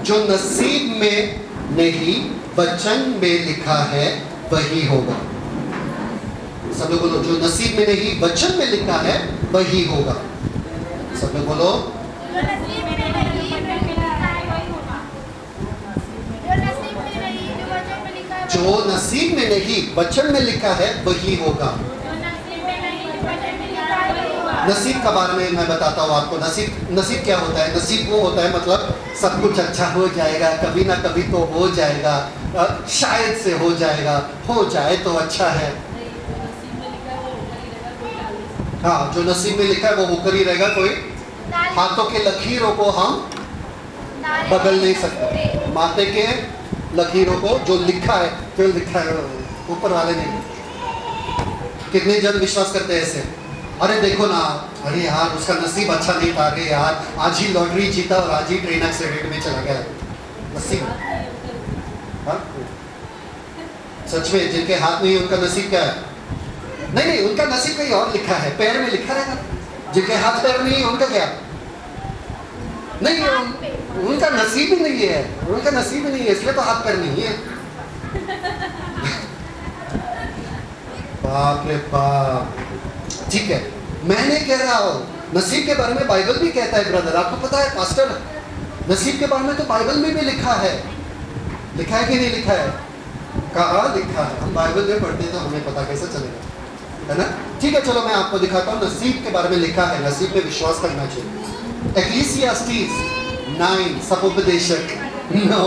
जो नसीब में नहीं वचन में लिखा है वही होगा। सब लोग बोलो, जो नसीब में नहीं वचन में लिखा है वही होगा। सब लोग बोलो, जो नसीब में नहीं वचन में लिखा है वही होगा। जो नसीब में नहीं जो वचन में लिखा है, जो नसीब में नहीं वचन में लिखा है वही होगा। जो नसीब में नहीं जो वचन में लिखा है वही होगा। नसीब का बारे में मैं बताता हूँ आपको। नसीब क्या होता है? नसीब वो होता है, मतलब सब कुछ अच्छा हो जाएगा, कभी ना कभी तो हो जाएगा, शायद से हो जाएगा, हो जाए तो अच्छा है। हाँ, जो नसीब में लिखा है वो होकर ही रहेगा। कोई हाथों के लकीरों को हम बदल नहीं सकते, माथे के लकीरों को जो लिखा है, जो लिखा है ऊपर वाले नहीं। कितने जन विश्वास करते हैं ऐसे? अरे देखो ना, अरे यार उसका नसीब अच्छा नहीं था, अरे यार आज ही लॉटरी जीता और आज ही ट्रेन एक्सीडेंट में चला गया। नसीब, हाँ? सच में जिनके हाथ नहीं उनका नसीब क्या है? नहीं, उनका नसीब कहीं और लिखा है, पैर में लिखा रहेगा। जिनके हाथ पैर नहीं है उनका क्या? नहीं, उनका नसीब ही नहीं है, उनका नसीब ही नहीं है, इसलिए तो हाथ पैर नहीं है। बाप रे बाप। ठीक है, मैं नहीं कह रहा हूँ, नसीब के बारे में बाइबल भी कहता है ब्रदर, आपको पता है पास्टर, नसीब के बारे में तो बाइबल में भी लिखा है। लिखा है कि नहीं लिखा है? कहाँ लिखा है? हम बाइबल में पढ़ते हैं तो हमें पता कैसे चलेगा, है ना? ठीक है, चलो मैं आपको दिखाता हूँ, नसीब के बारे में लिखा है, नसीब पे विश्वास करना चाहिए। एक्लीसियास्टीस 9, सपोपदेशक 9,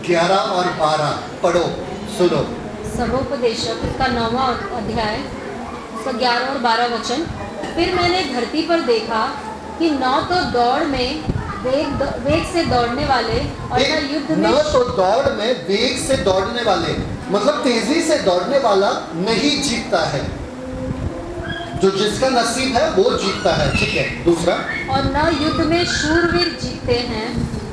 11 और 12 पढ़ो, सुनो। सभोपदेशक उसका 9वां अध्याय, उसका 11 और 12 वचन। फिर मैंने धरती पर देखा कि न तो दौड़ में वेग से दौड़ने वाले और न युद्ध में, न तो दौड़ में वेग से दौड़ने वाले, मतलब तेजी से दौड़ने वाला नहीं जीतता है, जो जिसका नसीब है वो जीतता है। ठीक है, दूसरा, और न युद्ध में शूरवीर जीतते हैं,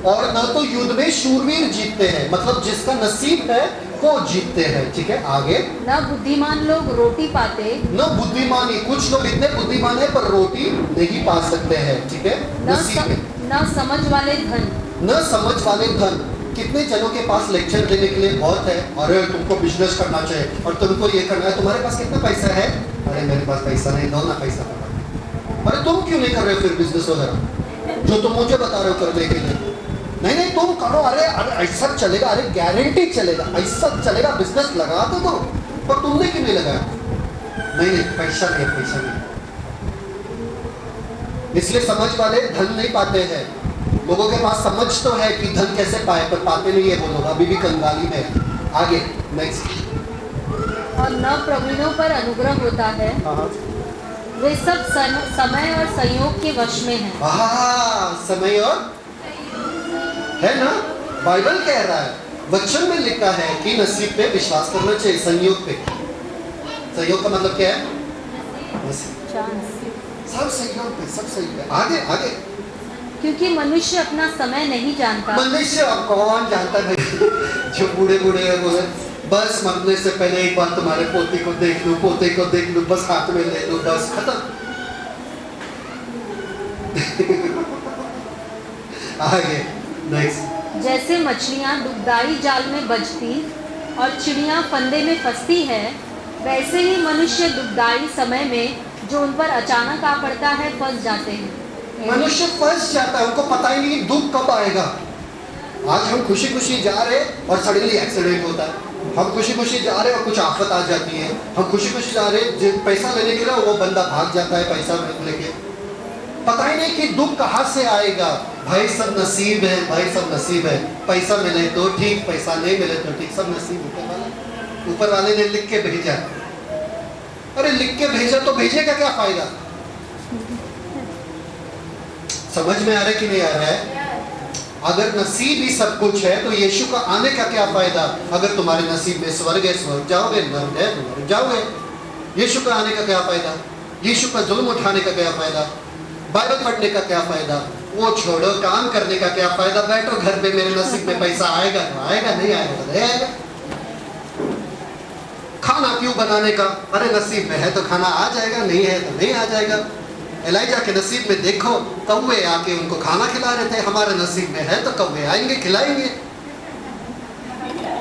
और न तो युद्ध में शूरवीर जीतते हैं, मतलब जिसका नसीब है वो जीतते हैं। ठीक है, आगे, न बुद्धिमान लोग रोटी पाते, न बुद्धिमानी, कुछ लोग इतने बुद्धिमान है पर रोटी नहीं पा सकते हैं। ठीक है, नसीब में। न समझ वाले धन, न समझ वाले धन, कितने जनों के पास लेक्चर देने के लिए बहुत है, अरे तुमको बिजनेस करना चाहिए और तुमको ये करना है, तुम्हारे पास कितना पैसा है? अरे मेरे पास पैसा नहीं, दो ना पैसा। अरे तुम क्यों नहीं कर रहे हो फिर बिजनेस वगैरह जो तुम मुझे बता रहे हो करने के लिए? नहीं तुम करो, अरे ऐसा चलेगा, अरे गारंटी चलेगा, ऐसा चलेगा, बिजनेस लगा दो, पर तुमने क्यों नहीं लगाया? नहीं पैसा नहीं, पैसा नहीं, इसलिए समझ वाले धन नहीं पाते हैं। लोगों के पास समझ तो है कि धन कैसे पाए, पर पाते नहीं है वो लोग, अभी भी कंगाली में। आगे, नेक्स्ट। और न प्रवीणों पर अनुग्रह होता है, वे सब समय और संयोग के वश में हैं। समय और, है ना? बाइबल कह रहा है, वचन में लिखा है कि नसीब पे विश्वास करना चाहिए, संयोग पे। संयोग का मतलब क्या है? सब संयोग पे, सब सही है। आगे आगे, क्योंकि मनुष्य अपना समय नहीं जानता। मनुष्य अब कौन जानता नहीं। जो बूढ़े बूढ़े हैं बोले बस मरने से पहले एक बार तुम्हारे पोते को देख लूं, पोते को देख लूं, बस हाथ में ले लूं, बस खत्म। आगे नेक्स्ट। जैसे मछलियां दुखदाई जाल में बझती और चिड़ियां फंदे में फंसती है, वैसे ही मनुष्य दुखदाई समय में जो उन पर अचानक आ पड़ता है फंस जाते हैं। मनुष्य फंस जाता है, उनको पता ही नहीं दुख कब आएगा। आज हम खुशी खुशी जा रहे और सडनली एक्सीडेंट होता है, हम खुशी खुशी जा रहे और कुछ आफत आ जाती है, हम खुशी खुशी जा रहे पैसा लेने के लिए वो बंदा भाग जाता है पैसा लेके, पता ही नहीं कि दुख कहाँ से आएगा। भाई सब नसीब है, भाई सब नसीब है। पैसा मिले तो ठीक, पैसा नहीं मिले तो ठीक, सब नसीब ऊपर वाले ने लिख के भेजा। अरे लिख के भेजा तो भेजने का क्या फायदा? समझ में आ रहा है कि नहीं आ रहा है? अगर नसीब ही सब कुछ है तो यीशु का आने का क्या फायदा? अगर तुम्हारे नसीब में स्वर्ग है स्वर्ग जाओगे, नर्क है तो नर्क जाओगे। यीशु का आने का क्या फायदा? यीशु का जुल्म उठाने का क्या फायदा? बाइबल पढ़ने का क्या फायदा? वो छोड़ो, काम करने का क्या फायदा? बैठो घर पे, मेरे नसीब में पैसा आएगा तो आएगा, नहीं आएगा तो नहीं आएगा। खाना क्यों बनाने का? अरे नसीब में है तो खाना आ जाएगा, नहीं है तो नहीं आ जाएगा। एलाइजा के नसीब में देखो, कौवे आके उनको खाना खिला रहे थे। हमारे नसीब में है तो कौवे आएंगे खिलाएंगे।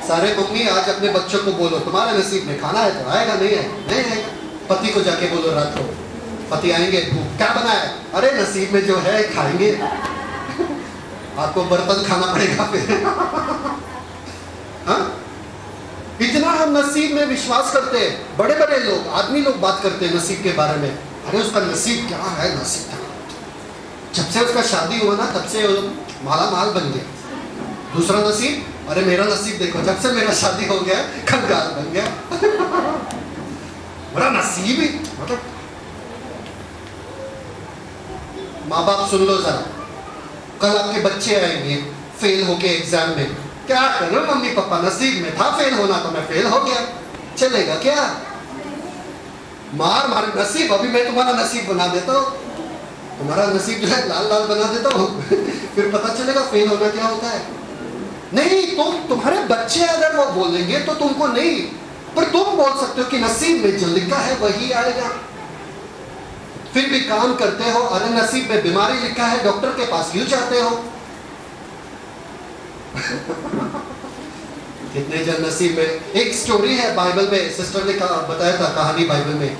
सारे मम्मी आज अपने बच्चों को बोलो तुम्हारे नसीब में खाना है तो आएगा, नहीं है नहीं आएगा। पति को जाके बोलो रात को, पति आएंगे क्या बनाया? अरे नसीब में जो है खाएंगे। आपको बर्तन खाना पड़ेगा फिर। हाँ? इतना हम नसीब में विश्वास करते हैं। बड़े बड़े लोग, आदमी लोग बात करते हैं नसीब के बारे में। अरे उसका नसीब क्या है? नसीब क्या? जब से उसका शादी हुआ ना तब से माला माल बन गया। दूसरा नसीब, अरे मेरा नसीब देखो, जब से मेरा शादी हो गया कंगाल बन गया। बड़ा नसीब ही मतलब। माँ बाप सुन लो जरा, कल आपके बच्चे आएंगे फेल होके एग्जाम में, क्या करो मम्मी पापा, नसीब में था फेल होना तो मैं फेल हो गया, चलेगा क्या? मार मार नसीब, अभी मैं तुम्हारा नसीब बना देता हूँ, तुम्हारा नसीब जो है लाल लाल बना देता हूँ। फिर पता चलेगा फेल होना क्या होता है। नहीं, तुम्हारे बच्चे अगर वो बोलेंगे तो तुमको नहीं, पर तुम बोल सकते हो कि नसीब में जो लिखा है वही आएगा। फिर भी काम करते हो, अरे नसीब में बीमारी लिखा है डॉक्टर के पास क्यों जाते हो? कितने जन नसीब में। एक स्टोरी है बाइबल में, सिस्टर ने बताया था कहानी बाइबल में,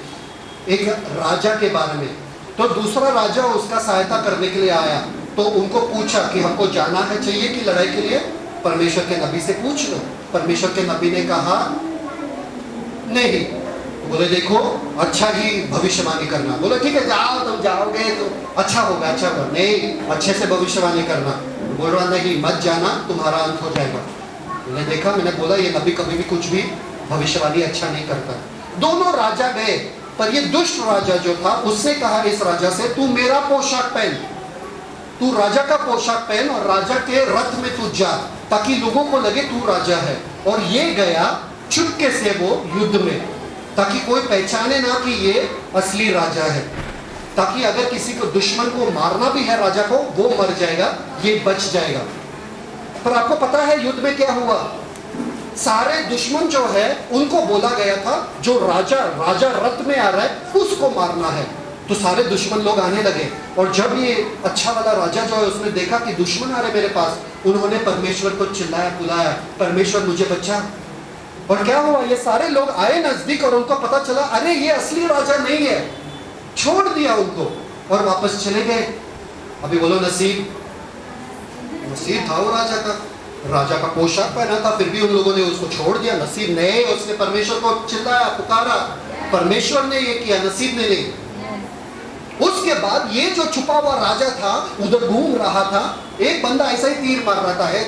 एक राजा के बारे में। तो दूसरा राजा उसका सहायता करने के लिए आया, तो उनको पूछा कि हमको जाना है चाहिए कि लड़ाई के लिए? परमेश्वर के नबी से पूछ लो। परमेश्वर के नबी ने कहा नहीं। बोले देखो अच्छा ही भविष्यवाणी करना। बोले ठीक है जाओ, तुम जाओगे तो अच्छा होगा, अच्छा होगा। नहीं, अच्छे से भविष्यवाणी करना। बोल रहा नहीं मत जाना, तुम्हारा अंत हो जाएगा। मैंने देखा, मैंने बोला ये नबी कभी भी कुछ भी भविष्यवाणी अच्छा नहीं करता। दोनों राजा गए, पर ये दुष्ट राजा जो था उसने कहा इस राजा से, तू मेरा पोशाक पहन, तू राजा का पोशाक पहन और राजा के रथ में तू जा, ताकि लोगों को लगे तू राजा है। और ये गया चुपके से वो युद्ध में, ताकि कोई पहचाने ना कि ये असली राजा है, ताकि अगर किसी को दुश्मन को मारना भी है राजा को, वो मर जाएगा, ये बच जाएगा। पर आपको पता है युद्ध में क्या हुआ? सारे दुश्मन जो है उनको बोला गया था जो राजा रथ में आ रहा है उसको मारना है। तो सारे दुश्मन लोग आने लगे, और जब ये अच्छा वाला राजा जो है उसने देखा कि दुश्मन आ रहे मेरे पास, उन्होंने परमेश्वर को चिल्लाया बुलाया, परमेश्वर मुझे बचा। और क्या हुआ? ये सारे लोग आए नजदीक और उनको पता चला अरे ये असली राजा नहीं है, छोड़ दिया उनको और वापस चले गए। अभी बोलो नसीब था वो राजा का पोशाक पहना था, फिर भी उन लोगों ने उसको छोड़ दिया। नसीब नहीं, उसने परमेश्वर को चिल्लाया पुकारा, परमेश्वर ने ये किया, नसीब ने नहीं। उसके बाद ये जो छुपा हुआ राजा था उधर घूम रहा था, एक बंदा ऐसा ही तीर मार रहा था, एक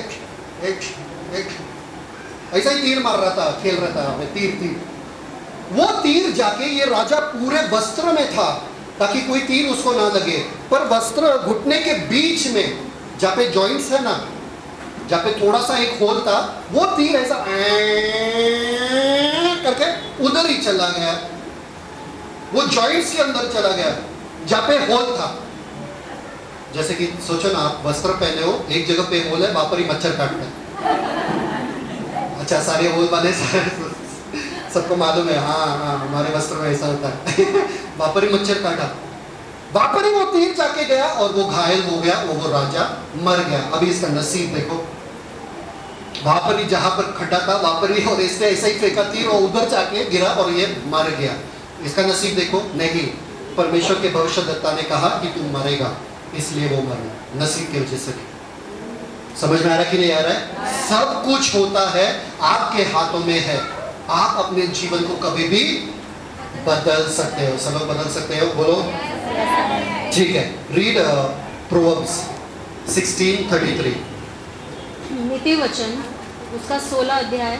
ऐसा ही तीर मार रहा था, खेल रहा था तीर। वो तीर जाके ये राजा पूरे वस्त्र में था ताकि कोई तीर उसको ना लगे, पर वस्त्र घुटने के बीच में जहाँ पे जॉइंट्स है ना, जहाँ पे थोड़ा सा एक होल था, वो तीर ऐसा करके उधर ही चला गया, वो जॉइंट्स के अंदर चला गया जहाँ पे होल था, जैसे कि सोचो ना, आप वस्त्र पहने हो, एक जगह पे होल है, वहां पर ही मच्छर काटता है। अच्छा, सारे होल बने, सबको मालूम है। हाँ हाँ, हमारे वस्त्र में ऐसा होता है। वहां पर ही मच्छर काटा, वहां पर ही वो तीर जाके गया और वो घायल हो गया, वो राजा मर गया। अभी इसका नसीब देखो, वहां पर ही जहां पर खड्डा था वहां पर ही, और इसने ऐसा ही फेंका तीर और उधर जाके गिरा और ये मर गया। इसका नसीब देखो, नहीं, परमेश्वर के भविष्यद्वक्ता ने कहा कि तू मरेगा, इसलिए वो मरा, नसीब की वजह से। समझ में आ रहा कि नहीं आ रहा है? सब कुछ होता है आपके हाथों में है। आप अपने जीवन को कभी भी बदल सकते हो। सब लोग बदल सकते हो, बोलो ठीक है। Read proverbs 16:33। नीति वचन उसका 16 अध्याय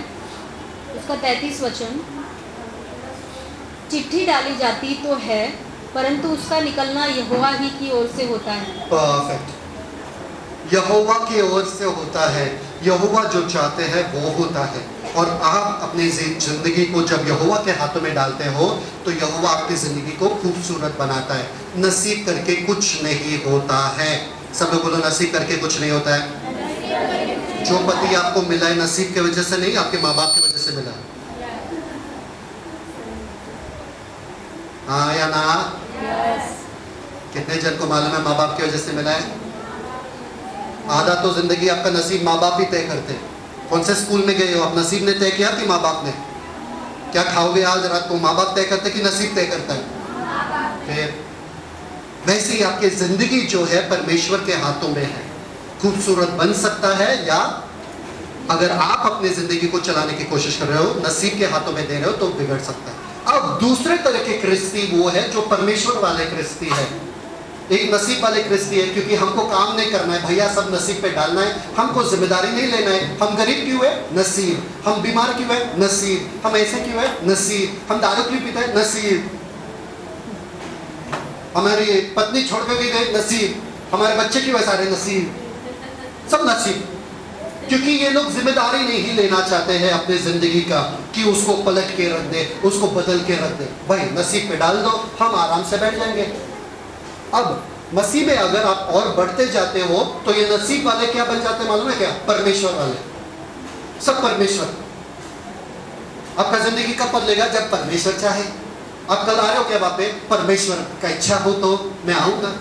उसका 33 वचन। चिट्ठी डाली जाती तो है, परंतु उसका निकलना यहोवा ही की ओर से होता है। परफेक्ट, यहोवा की ओर से होता है। यहोवा जो चाहते हैं वो होता है। और आप अपनी जिंदगी को जब यहोवा के हाथों में डालते हो तो यहोवा आपकी जिंदगी को खूबसूरत बनाता है। नसीब करके कुछ नहीं होता है। सब लोग बोलो, नसीब करके कुछ नहीं होता है। जो पति आपको मिला है नसीब की वजह से नहीं, आपके माँ बाप की वजह से मिला। हाँ या ना? कितने जन को मालूम है माँ बाप की वजह से मिला है? आधा तो जिंदगी आपका नसीब माँ बाप ही तय करते हैं। कौन से स्कूल में गए हो आप, नसीब ने तय किया कि माँ बाप ने? क्या खाओगे आज रात को, माँ बाप तय करते कि नसीब तय करता है? फिर वैसे ही आपकी जिंदगी जो है परमेश्वर के हाथों में है। खूबसूरत बन सकता है, या अगर आप अपनी जिंदगी को चलाने की कोशिश कर रहे हो, नसीब के हाथों में दे रहे हो, तो बिगड़ सकता है। अब दूसरे तरह के क्रिस्ती वो है जो परमेश्वर वाले क्रिस्ती है। एक नसीब वाले क्रिस्ती है, क्योंकि हमको काम नहीं करना है भैया, सब नसीब पे डालना है, हमको जिम्मेदारी नहीं लेना है। हम गरीब क्यों है? नसीब। हम बीमार क्यों है? नसीब। हम ऐसे क्यों है? नसीब। हम दारू क्यों पीते हैं? नसीब। हमारी पत्नी छोड़ के भी गई, नसीब। हमारे बच्चे क्यों है? सारे नसीब, सब नसीब। क्योंकि ये लोग जिम्मेदारी नहीं लेना चाहते हैं अपने जिंदगी का, कि उसको पलट के रख दे, उसको बदल के रख दे। भाई नसीब पे डाल दो, हम आराम से बैठ जाएंगे। अब मसीह में अगर आप और बढ़ते जाते हो तो ये नसीब वाले क्या बन जाते हैं मालूम है क्या? परमेश्वर वाले। सब परमेश्वर। आपका जिंदगी कब बदलेगा? जब परमेश्वर चाहे। आप कल आ रहे हो क्या वहां पे? परमेश्वर का इच्छा हो तो मैं आऊंगा।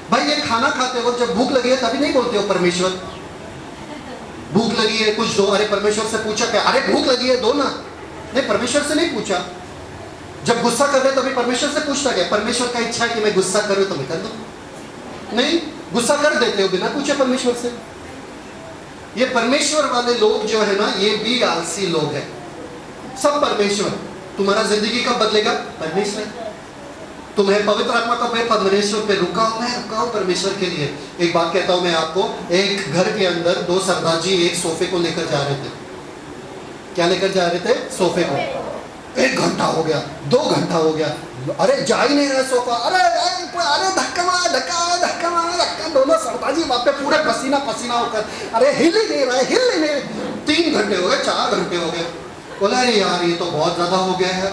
भाई ये खाना खाते हो, जब भूख लगी है तभी नहीं बोलते हो परमेश्वर भूख लगी है कुछ दो। अरे परमेश्वर से पूछा क्या? अरे भूख लगी है दो ना। नहीं, परमेश्वर से नहीं पूछा। जब गुस्सा कर रहे तभी परमेश्वर से पूछता क्या? परमेश्वर का इच्छा है कि मैं गुस्सा करूं तो मैं कर दूं। नहीं, गुस्सा कर देते हो बिना पूछे परमेश्वर से। ये परमेश्वर वाले लोग जो है ना, ये भी आलसी लोग हैं। सब परमेश्वर। तुम्हारा जिंदगी कब बदलेगा? परमेश्वर। तुम्हें पवित्र आत्मा कब है? परमेश्वर पे रुका हूं, मैं रुका हूं परमेश्वर के लिए। एक बात कहता हूं मैं आपको, एक घर के अंदर दो सरदार जी एक सोफे को लेकर जा रहे थे। क्या लेकर जा रहे थे? सोफे को। 1 घंटा हो गया, 2 घंटा हो गया, अरे जा ही नहीं रहा सोफा। अरे अरे धक्का मार, धक्का मार, धक्का। दोनों सरदार जी वहां पे पूरे पसीना पसीना होकर, अरे हिल ही नहीं रहा है, हिल ही नहीं। 3 घंटे हो गए, 4 घंटे हो गए। बोला अरे यार ये तो बहुत ज्यादा हो गया है,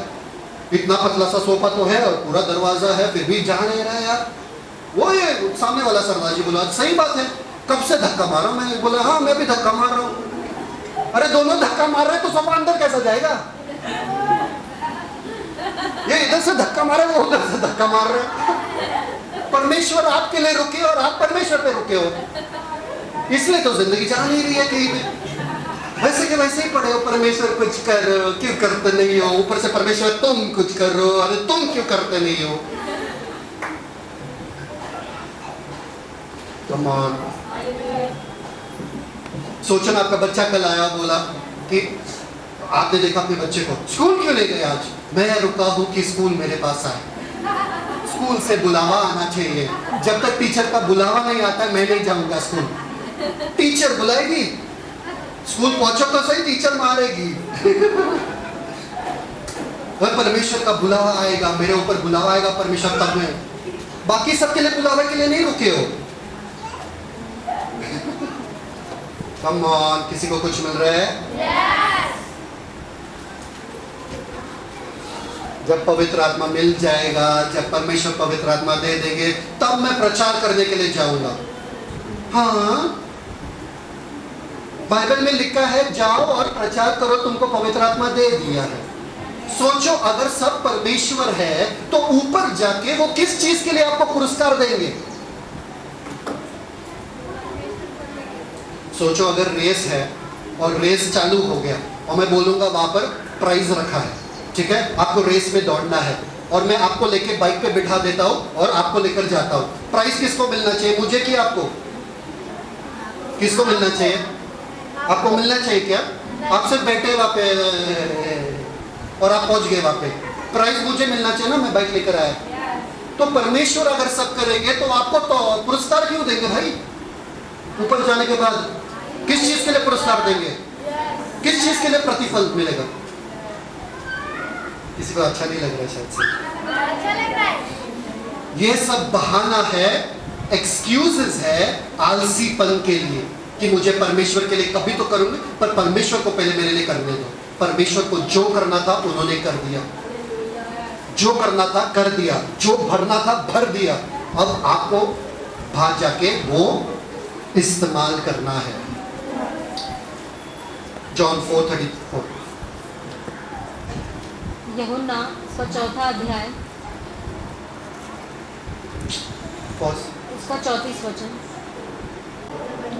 इतना पतला सा सोफा तो है और पूरा दरवाजा है, फिर भी जा नहीं रहा है यार। वो ये सामने वाला सरदार जी बोला सही बात है, कब से धक्का मारा मैं? बोला हाँ मैं भी धक्का मार रहा हूँ। अरे दोनों धक्का मार रहे तो सोफा अंदर कैसा जाएगा? ये इधर से धक्का मारे, वो उधर से धक्का मार रहे। परमेश्वर आपके लिए रुके और आप परमेश्वर पे रुके हो, इसलिए तो जिंदगी जा नहीं रही है कहीं पे। वैसे के वैसे ही पड़े हो, परमेश्वर कुछ कर क्यों करते नहीं हो? ऊपर से परमेश्वर तुम कुछ कर रहे हो, अरे तुम क्यों करते नहीं हो? Come on. सोचना आपका बच्चा कल आया, बोला कि आपने देखा अपने बच्चे को स्कूल क्यों ले गए आज? मैं रुका हूं कि स्कूल मेरे पास आए। स्कूल से बुलावा आना चाहिए। जब तक टीचर का बुलावा नहीं आता मैं नहीं जाऊंगा स्कूल। टीचर बुलाएगी, स्कूल पहुंचो तो सही, टीचर मारेगी। वह परमेश्वर का बुलावा आएगा, मेरे ऊपर बुलावा आएगा परमेश्वर, तब मैं। बाकी सबके लिए बुलावे के लिए नहीं रुके हो। कम ऑन, किसी को कुछ मिल रहा है? जब पवित्र आत्मा मिल जाएगा, जब परमेश्वर पवित्र आत्मा दे देंगे, तब मैं प्रचार करने के लिए जाऊंगा। हाँ, बाइबल में लिखा है जाओ और प्रचार करो, तुमको पवित्र आत्मा दे दिया है। सोचो अगर सब परमेश्वर है तो ऊपर जाके वो किस चीज के लिए आपको पुरस्कार देंगे? सोचो अगर रेस है और रेस चालू हो गया और मैं बोलूंगा वहां पर प्राइज रखा है, ठीक है, आपको रेस में दौड़ना है और मैं आपको लेके बाइक पे बिठा देता हूं और आपको लेकर जाता हूं, प्राइज किसको मिलना चाहिए, मुझे कि आपको? किसको मिलना चाहिए? आपको मिलना चाहिए। क्या आप सिर्फ बैठे वहां पे और आप पहुंच गए वहां पे, प्राइज मुझे मिलना चाहिए ना, मैं बाइक लेकर आया। तो परमेश्वर अगर सब करेंगे तो आपको तो पुरस्कार क्यों देंगे भाई? ऊपर जाने के बाद किस चीज के लिए पुरस्कार देंगे? किस चीज के लिए प्रतिफल मिलेगा? किसी को अच्छा नहीं लग रहा है शायद से। अच्छा लग रहा है। ये सब बहाना है, एक्सक्यूजेस है आलसीपन के लिए कि मुझे परमेश्वर के लिए कभी तो करूंगी, पर परमेश्वर को पहले मेरे लिए करने दो। परमेश्वर को जो करना था उन्होंने कर दिया, जो करना था कर दिया, जो भरना था भर दिया। अब आपको बाहर जाके वो इस्तेमाल करना है। जॉन 4:34। यूहन्ना उसका 4था अध्याय, उसका 34 वचन।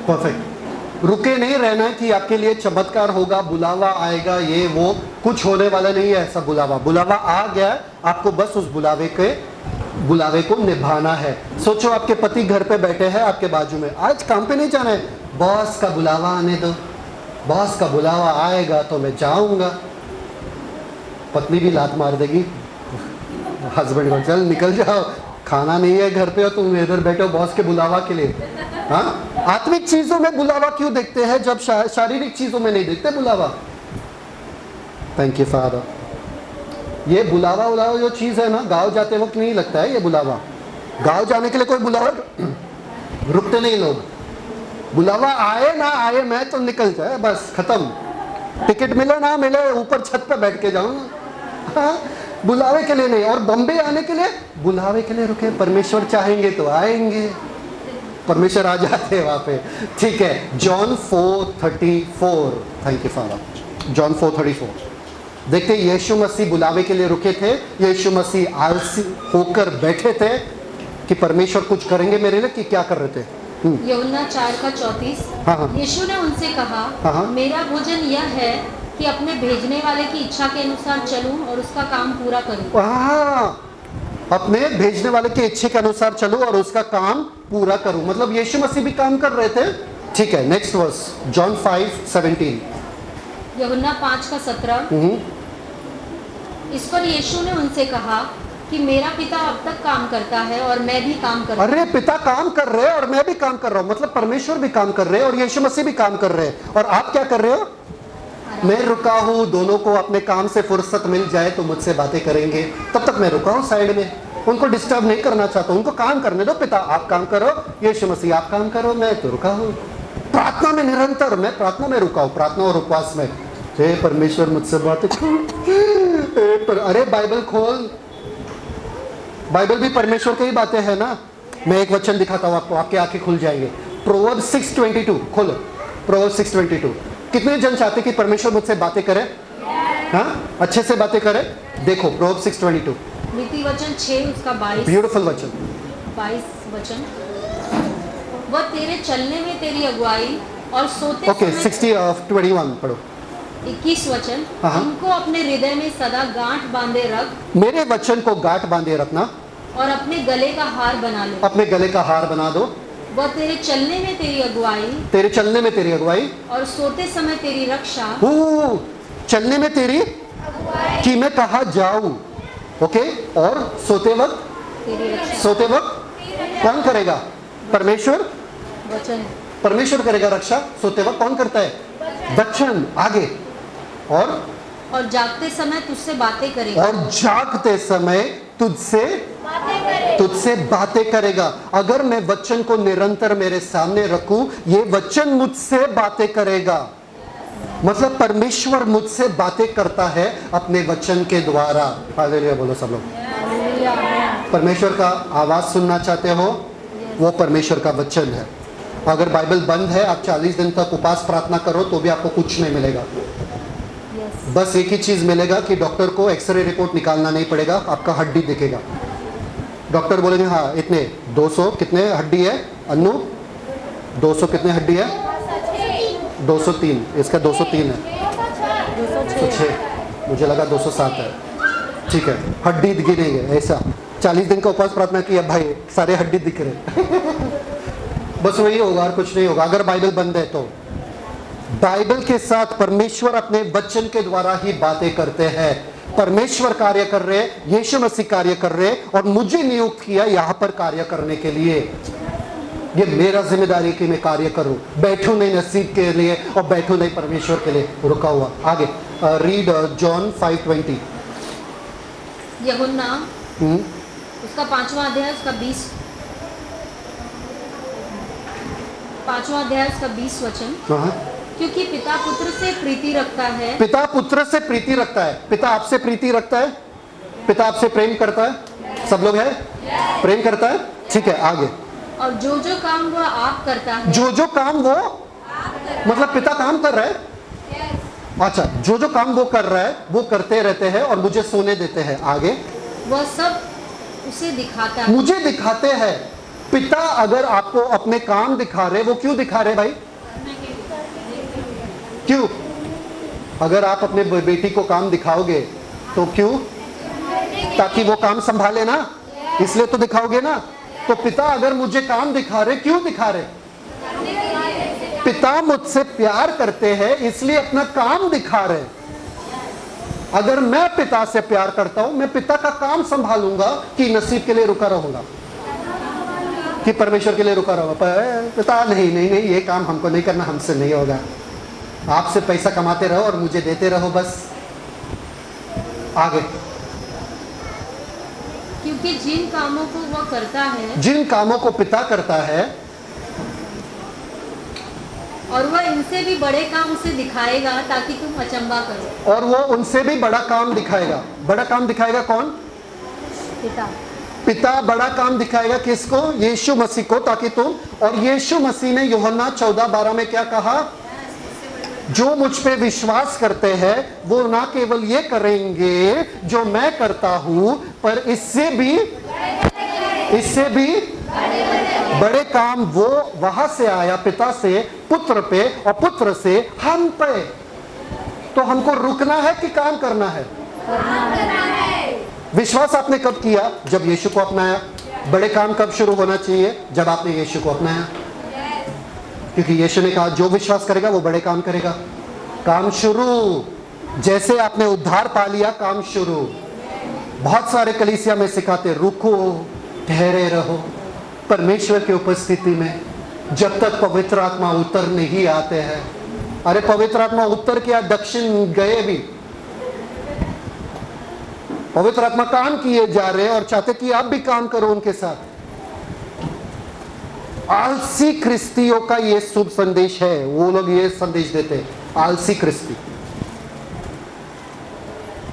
परफेक्ट। रुके नहीं रहना है कि आपके लिए चमत्कार होगा, बुलावा आएगा, ये वो कुछ होने वाला नहीं है। ऐसा बुलावा आ गया, आपको बस उस बुलावे को निभाना है। सोचो आपके पति घर पे बैठे हैं आपके बाजू में, आज काम पे नहीं जाना है, बॉस का बुलावा आने दो, बॉस का बुलावा आएगा तो मैं जाऊंगा। पत्नी भी लात मार देगी हस्बैंड को, चल निकल जाओ, खाना नहीं है घर पे और तुम इधर बैठो बॉस के बुलावा के लिए। हाँ, आत्मिक चीजों में बुलावा क्यों देखते हैं जब शारीरिक चीजों में नहीं देखते बुलावा? Thank you father. ये बुलावा जो चीज है ना, गांव जाते वक्त नहीं लगता है ये बुलावा। गांव जाने के लिए कोई बुलावा रुकते नहीं लोग, बुलावा आए ना आए मैं तो निकल जाए, बस खत्म। टिकट मिले ना मिले ऊपर छत पे बैठ के जाऊंगा। हाँ, बुलावे के लिए नहीं। और बम्बे आने के लिए बुलावे के लिए रुके, परमेश्वर चाहेंगे तो आएंगे, परमेश्वर आ जाते हैं वहां पे। ठीक है, John 4:34। Thank you father. John 4:34 देखते, यीशु मसीह बुलावे के लिए रुके थे, यीशु मसीह आलसी होकर बैठे थे कि परमेश्वर कुछ करेंगे मेरे लिए, कि क्या कर रहे थे? यूहन्ना 4:34। हाँ। यीशु ने उनसे कहा, हाँ। मेरा भोजन यह है कि अपने भेजने वाले की इच्छा के अनुसार चलूं और उसका काम पूरा करूं। अपने भेजने वाले की इच्छा के अनुसार चलूं और उसका काम पूरा करूं, मतलब यीशु मसीह भी काम कर रहे थे। ठीक है, नेक्स्ट वर्स, जॉन 5:17। यूहन्ना 5:17। इस पर यीशु ने उनसे कहा कि मेरा पिता अब तक काम करता है और मैं भी काम कर रहा हूं। अरे पिता काम कर रहे हैं और मैं भी काम कर रहा हूं, मतलब परमेश्वर भी काम कर रहे हैं और यीशु मसीह भी काम कर रहे हैं, और आप क्या कर रहे हो? मैं रुका हूं, दोनों को अपने काम से फुर्सत मिल जाए तो मुझसे बातें करेंगे, तब तक मैं रुका हूं साइड में, उनको डिस्टर्ब नहीं करना चाहता, उनको काम करने दो। पिता आप काम करो, यीशु मसीह आप काम करो, मैं तो रुका हूं प्रार्थना में निरंतर। मैं प्रार्थना में रुका हूं, प्रार्थना और उपवास में। हे परमेश्वर मुझसे बातें कर। अरे बाइबल खोल, बाइबल भी परमेश्वर की ही बातें है ना। मैं एक वचन दिखाता हूं आपको, आपकी आंखें खुल जाएंगे। प्रोवर्ब्स 6:22 खोलो। प्रोवर्ब्स 6:22। कितने जन चाहते कि परमेश्वर मुझसे बातें करे? हाँ, अच्छे से बातें करे। देखो प्रोवर्ब्स 6:22। नीति वचन 6 उसका 22। ब्यूटीफुल वचन, 22 वचन। वह तेरे चलने में तेरी अगुवाई और सोते ओके। समय 60:21 पढ़ो। 21 वचन। हाँ। इनको अपने हृदय में सदा गांठ बांधे रख, मेरे वचन को गांठ बांधे रखना और अपने गले का हार बना ले। अपने गले का हार बना दो। वह तेरे चलने में तेरी अगुवाई तेरे चलने में तेरी अगुवाई और सोते समय तेरी रक्षा। चलने में तेरी कि मैं कहा जाऊं, ओके, और सोते वक्त तेरी रक्षा। सोते वक्त कौन करेगा? परमेश्वर। वचन परमेश्वर करेगा रक्षा। सोते वक्त कौन करता है? वचन। आगे, और जागते समय तुझसे बातें करेगा। और जागते समय तुझसे बातें करेगा। अगर मैं वचन को निरंतर मेरे सामने रखूं, ये वचन मुझसे बातें करेगा, मतलब परमेश्वर मुझसे बातें करता है अपने वचन के द्वारा। हालेलुया बोलो सब लोग। परमेश्वर का आवाज़ सुनना चाहते हो, वो परमेश्वर का वचन है। अगर बाइबल बंद है, आप 40 दिन तक उपवास प्रार्थना करो तो भी आपको कुछ नहीं मिलेगा। बस एक ही चीज़ मिलेगा कि डॉक्टर को एक्सरे रिपोर्ट निकालना नहीं पड़ेगा, आपका हड्डी दिखेगा। डॉक्टर बोलेंगे हाँ इतने 200 कितने हड्डी है अन्नू, 200 कितने हड्डी है, 203, इसका 203 है, 206, मुझे लगा 207 है, ठीक है, हड्डी गिरेंगे ऐसा। 40 दिन का उपवास प्रार्थना किया भाई, सारे हड्डी दिख रहे बस वही होगा और कुछ नहीं होगा अगर बाइबल बंद है तो। बाइबल के साथ परमेश्वर अपने वचन के द्वारा ही बातें करते हैं। परमेश्वर कार्य कर रहे, यीशु मसीह कार्य कर रहे और मुझे नियुक्त किया यहाँ पर कार्य करने के लिए। ये मेरा जिम्मेदारी कि मैं कार्य करूं, बैठूं नहीं नसीब के लिए और बैठूं नहीं परमेश्वर के लिए। रुका हुआ आगे रीड जॉन 5:20। यूहन्ना उसका 5वां अध्याय उसका 20 वचन। क्योंकि पिता पुत्र से प्रीति रखता है, पिता पुत्र से प्रीति रखता है। पिता आपसे प्रीति रखता है, पिता आपसे प्रेम करता है, सब लोग है प्रेम करता है, ठीक है आगे। और जो जो काम वो आप करता है, जो जो काम वो मतलब पिता काम कर रहा है, अच्छा जो जो काम वो कर रहा है वो करते रहते हैं और मुझे सोने देते हैं, आगे वह सब उसे दिखाता है, मुझे दिखाते हैं। पिता अगर आपको अपने काम दिखा रहे, वो क्यों दिखा रहे भाई, क्यों? अगर आप अपने बेटी को काम दिखाओगे तो क्यों? ताकि वो काम संभाले ना, इसलिए तो दिखाओगे ना। तो पिता अगर मुझे काम दिखा रहे, क्यों दिखा रहे? पिता मुझसे प्यार करते हैं इसलिए अपना काम दिखा रहे। अगर मैं पिता से प्यार करता हूं, मैं पिता का काम संभालूंगा कि नसीब के लिए रुका रहूंगा, कि परमेश्वर के लिए रुका रहूंगा। पिता नहीं नहीं नहीं, ये काम हमको नहीं करना, हमसे नहीं होगा, आपसे पैसा कमाते रहो और मुझे देते रहो बस। आगे क्योंकि जिन कामों को वह करता है, जिन कामों को पिता करता है, और वह इनसे भी बड़े काम उसे दिखाएगा ताकि तुम अचंभा करो। और वो उनसे भी बड़ा काम दिखाएगा। बड़ा काम दिखाएगा कौन? पिता। पिता बड़ा काम दिखाएगा किसको? यीशु मसीह को, ताकि तुम। और यीशु मसीह ने यूहन्ना 14:12 में क्या कहा? जो मुझ पे विश्वास करते हैं वो ना केवल ये करेंगे जो मैं करता हूं, पर इससे भी बड़े काम वो वहां से आया, पिता से पुत्र पे और पुत्र से हम पे। तो हमको रुकना है कि काम करना है? विश्वास आपने कब किया? जब यीशु को अपनाया। बड़े काम कब शुरू होना चाहिए? जब आपने यीशु को अपनाया। क्योंकि यीशु ने कहा जो विश्वास करेगा वो बड़े काम करेगा। काम शुरू, जैसे आपने उद्धार पा लिया, काम शुरू। बहुत सारे कलीसिया में सिखाते रुको, ठहरे रहो परमेश्वर की उपस्थिति में जब तक पवित्र आत्मा उतर नहीं आते हैं। अरे पवित्र आत्मा उतर के दक्षिण गए भी, पवित्र आत्मा काम किए जा रहे हैं और चाहते कि आप भी काम करो उनके साथ। आलसी क्रिस्तियों का ये शुभ संदेश है, वो लोग ये संदेश देते हैं, आलसी क्रिस्ती।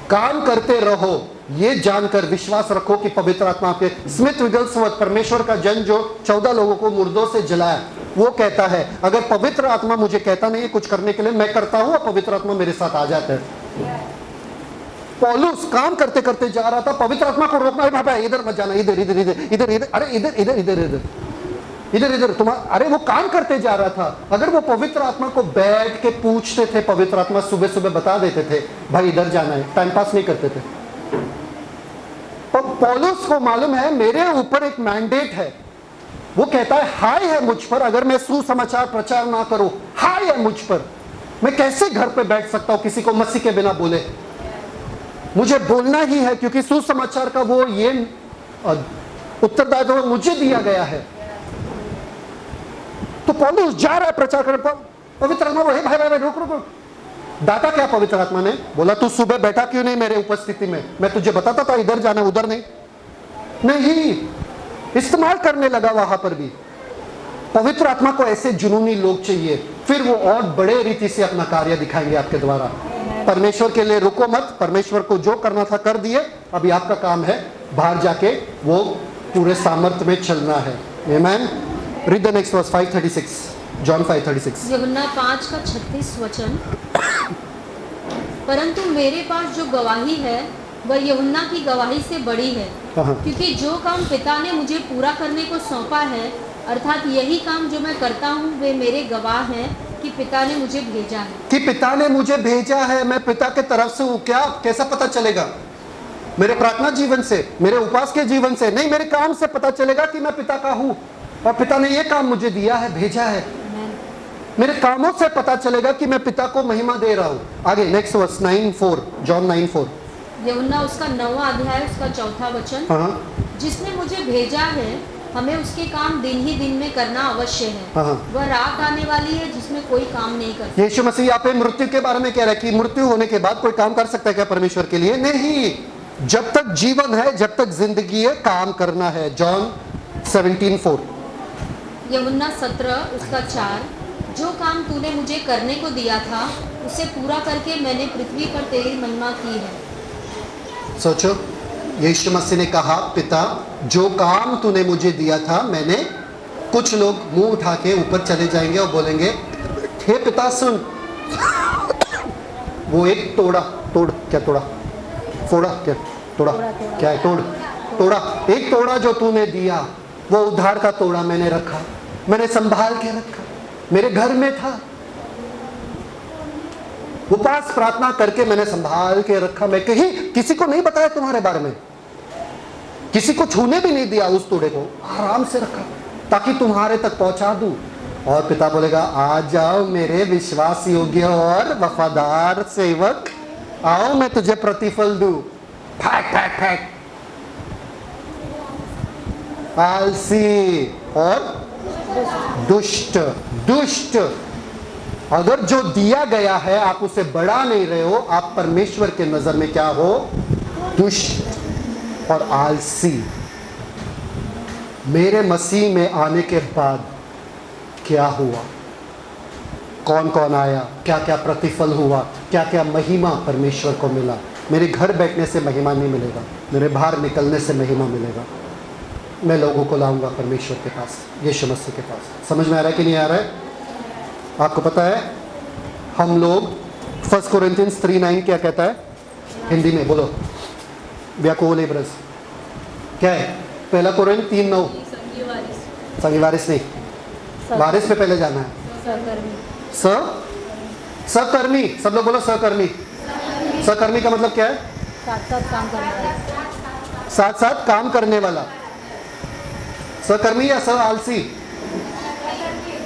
काम करते रहो, ये जानकर विश्वास रखो कि पवित्र आत्मा आपके। स्मिथ विगलस्वर्थ, परमेश्वर का जन जो 14 लोगों को मुर्दों से जलाया, वो कहता है अगर पवित्र आत्मा मुझे कहता नहीं है कुछ करने के लिए, मैं करता हूं और पवित्र आत्मा मेरे साथ आ जाता है। पौलुस काम करते करते जा रहा था, पवित्र आत्मा को रोकना, है बाबा इधर मत जाना, इधर इधर इधर इधर इधर, अरे इधर इधर इधर इधर इधर इधर तुम्हारा, अरे वो काम करते जा रहा था। अगर वो पवित्र आत्मा को बैठ के पूछते थे, पवित्र आत्मा सुबह सुबह बता देते थे भाई इधर जाना है, टाइम पास नहीं करते थे। पर पौलुस को मालूम है मेरे ऊपर एक मैंडेट है, वो कहता है हाय है मुझ पर, अगर मैं सुसमाचार प्रचार ना करूं, हाय है मुझ पर, मैं कैसे घर पे बैठ सकता हूं किसी को मसीह के बिना बोले? मुझे बोलना ही है, क्योंकि सुसमाचार का वो ये उत्तरदायित्व मुझे दिया गया है। तो पौलुस जा रहा है प्रचार करने पर, पवित्र आत्मा वो, भाई भाई रुक रुक। डाटा क्या पवित्र आत्मा ने? बोला तू सुबह बैठा क्यों नहीं मेरे उपस्थिति में? मैं तुझे बताता था इधर जाना उधर नहीं। नहीं, इस्तेमाल करने लगा वहां पर भी। पवित्र आत्मा को ऐसे जुनूनी लोग चाहिए, फिर वो और बड़े रीति से अपना कार्य दिखाएंगे आपके द्वारा। परमेश्वर के लिए रुको मत, परमेश्वर को जो करना था कर दिए, अभी आपका काम है बाहर जाके वो पूरे सामर्थ्य में चलना है। Amen. Read the next verse 5:36, John 5:36। यूहन्ना 5:36 वचन। परंतु मेरे पास जो गवाही है वह यूहन्ना की गवाही से बड़ी है, क्योंकि जो काम पिता ने मुझे पूरा करने को सौंपा है, अर्थात यही काम जो मैं करता हूँ, वे मेरे गवाह हैं कि पिता ने मुझे भेजा है। कि पिता ने मुझे भेजा है, मैं पिता के तरफ से हूँ। क्या कैसा पता चलेगा? मेरे प्रार्थना जीवन से, मेरे उपास के जीवन से नहीं, मेरे काम से पता चलेगा कि मैं पिता का हूँ और पिता ने ये काम मुझे दिया है, भेजा है। मेरे कामों से पता चलेगा कि मैं पिता को महिमा दे रहा हूँ। आगे नेक्स्ट वर्स 9:4, जॉन 9:4। यूहन्ना उसका 9वां अध्याय उसका 4था वचन। जिसने मुझे भेजा है, हमें उसके काम दिन ही दिन में करना अवश्य है। वह रात आने वाली है जिसमें कोई काम नहीं कर सकता। यीशु मसीह यहाँ पे मृत्यु के बारे में कह रहा है कि मृत्यु होने के बाद कोई काम कर सकता है क्या परमेश्वर के लिए? नहीं, जब तक जीवन है, जब तक जिंदगी है, काम करना है। जॉन 17:4। यूहन्ना 17 उसका 4। जो काम तूने मुझे करने को दिया था, उसे पूरा करके मैंने पृथ्वी पर तेरी महिमा की है। सोचो, यीशु मसीह ने कहा, पिता जो काम तूने मुझे दिया था मैंने। कुछ लोग मुंह उठा के ऊपर चले जाएंगे और बोलेंगे, हे पिता सुन। वो एक तोड़ा क्या है? तोड़ा एक तोड़ा जो तूने दिया, वो उद्धार का तोड़ा मैंने रखा, मैंने संभाल के रखा, मेरे घर में था। उपास प्रार्थना करके मैंने संभाल के रखा। मैं कहीं किसी को नहीं बताया तुम्हारे बारे में, किसी को छूने भी नहीं दिया। उस तोड़े को आराम से रखा ताकि तुम्हारे तक पहुंचा दूं। और पिता बोलेगा, आ जाओ मेरे विश्वास योग्य और वफादार सेवक, आओ मैं तुझे प्रतिफल दूं। फैक आलसी और दुष्ट। अगर जो दिया गया है आप उसे बढ़ा नहीं रहे हो, आप परमेश्वर के नजर में क्या हो? दुष्ट और आलसी। मेरे मसीह में आने के बाद क्या हुआ? कौन कौन आया? क्या क्या प्रतिफल हुआ? क्या क्या महिमा परमेश्वर को मिला? मेरे घर बैठने से महिमा नहीं मिलेगा, मेरे बाहर निकलने से महिमा मिलेगा। मैं लोगों को लाऊंगा परमेश्वर के पास, यीशु मसीह के पास। समझ में आ रहा है कि नहीं आ रहा है? आपको पता है हम लोग 1 कोरिन्थियंस 3:9 क्या कहता है हिंदी में? बोलो, व्याकुल ब्रज क्या है? 1 कोरिन्थ 3:9। संगी वारिस नहीं, वारिस पे पहले जाना है। सहकर्मी। सब लोग बोलो सहकर्मी। सहकर्मी का मतलब क्या है? साथ साथ काम करने वाला। सहकर्मी या सह आलसी?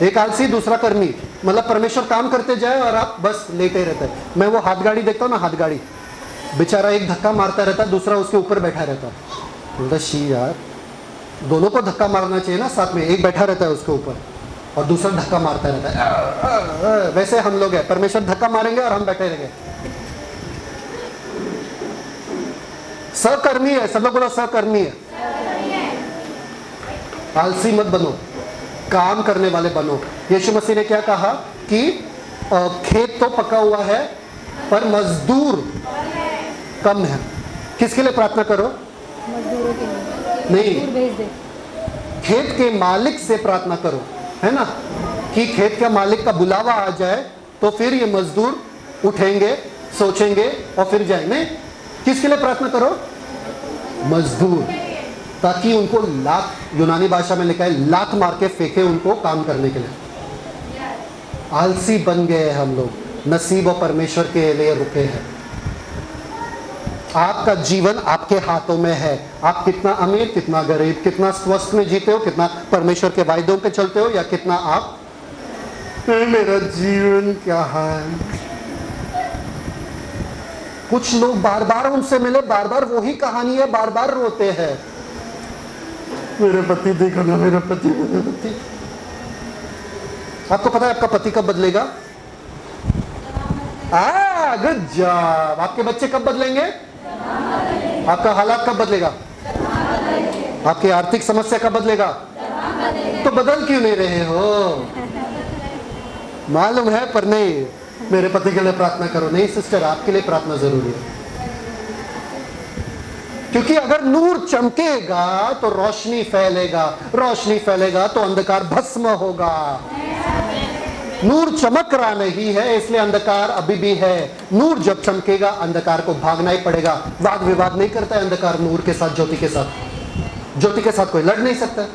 एक आलसी, दूसरा कर्मी। मतलब परमेश्वर काम करते जाए और आप बस लेटे रहते हैं। मैं वो हाथ गाड़ी देखता हूँ ना, हाथ गाड़ी, बेचारा एक धक्का मारता रहता, दूसरा उसके ऊपर बैठा रहता। बोलता शी यार, दोनों को धक्का मारना चाहिए ना साथ में। एक बैठा रहता है उसके ऊपर और दूसरा धक्का मारता रहता है। वैसे हम लोग हैं, परमेश्वर धक्का मारेंगे और हम बैठे रहेंगे। सहकर्मी है, सब लोग बोलो सहकर्मी है। आलसी मत बनो, काम करने वाले बनो। यीशु मसीह ने क्या कहा कि खेत तो पका हुआ है पर मजदूर कम है। किसके लिए प्रार्थना करो? मजदूरों के लिए नहीं, मजदूर भेज दे। खेत के मालिक से प्रार्थना करो, है ना, कि खेत का मालिक का बुलावा आ जाए तो फिर ये मजदूर उठेंगे, सोचेंगे और फिर जाएंगे। किसके लिए प्रार्थना करो? मजदूर, ताकि उनको लात, यूनानी भाषा में लिखा है लात मार के फेंके उनको काम करने के लिए। आलसी बन गए हम लोग, नसीब और परमेश्वर के लिए रुके हैं। आपका जीवन आपके हाथों में है। आप कितना अमीर, कितना गरीब, कितना स्वस्थ में जीते हो, कितना परमेश्वर के वायदों पे चलते हो, या कितना आप मेरा जीवन क्या है। कुछ लोग बार बार उनसे मिले, बार बार वही कहानी है, बार बार रोते हैं, मेरे पति देखो ना, मेरा पति। आपको पता है आपका पति कब बदलेगा? Good job. आपके बच्चे कब बदलेंगे? आपका हालात कब बदलेगा? आपकी आर्थिक समस्या कब बदलेगा? तो बदल क्यों नहीं रहे हो? मालूम है पर नहीं। मेरे पति के लिए प्रार्थना करो। नहीं सिस्टर, आपके लिए प्रार्थना जरूरी है। क्योंकि अगर नूर चमकेगा तो रोशनी फैलेगा, रोशनी फैलेगा तो अंधकार भस्म होगा। नूर चमक रहा नहीं है इसलिए अंधकार अभी भी है। नूर जब चमकेगा अंधकार को भागना ही पड़ेगा। वाद विवाद नहीं करता है अंधकार नूर के साथ, ज्योति के साथ। ज्योति के साथ कोई लड़ नहीं सकता,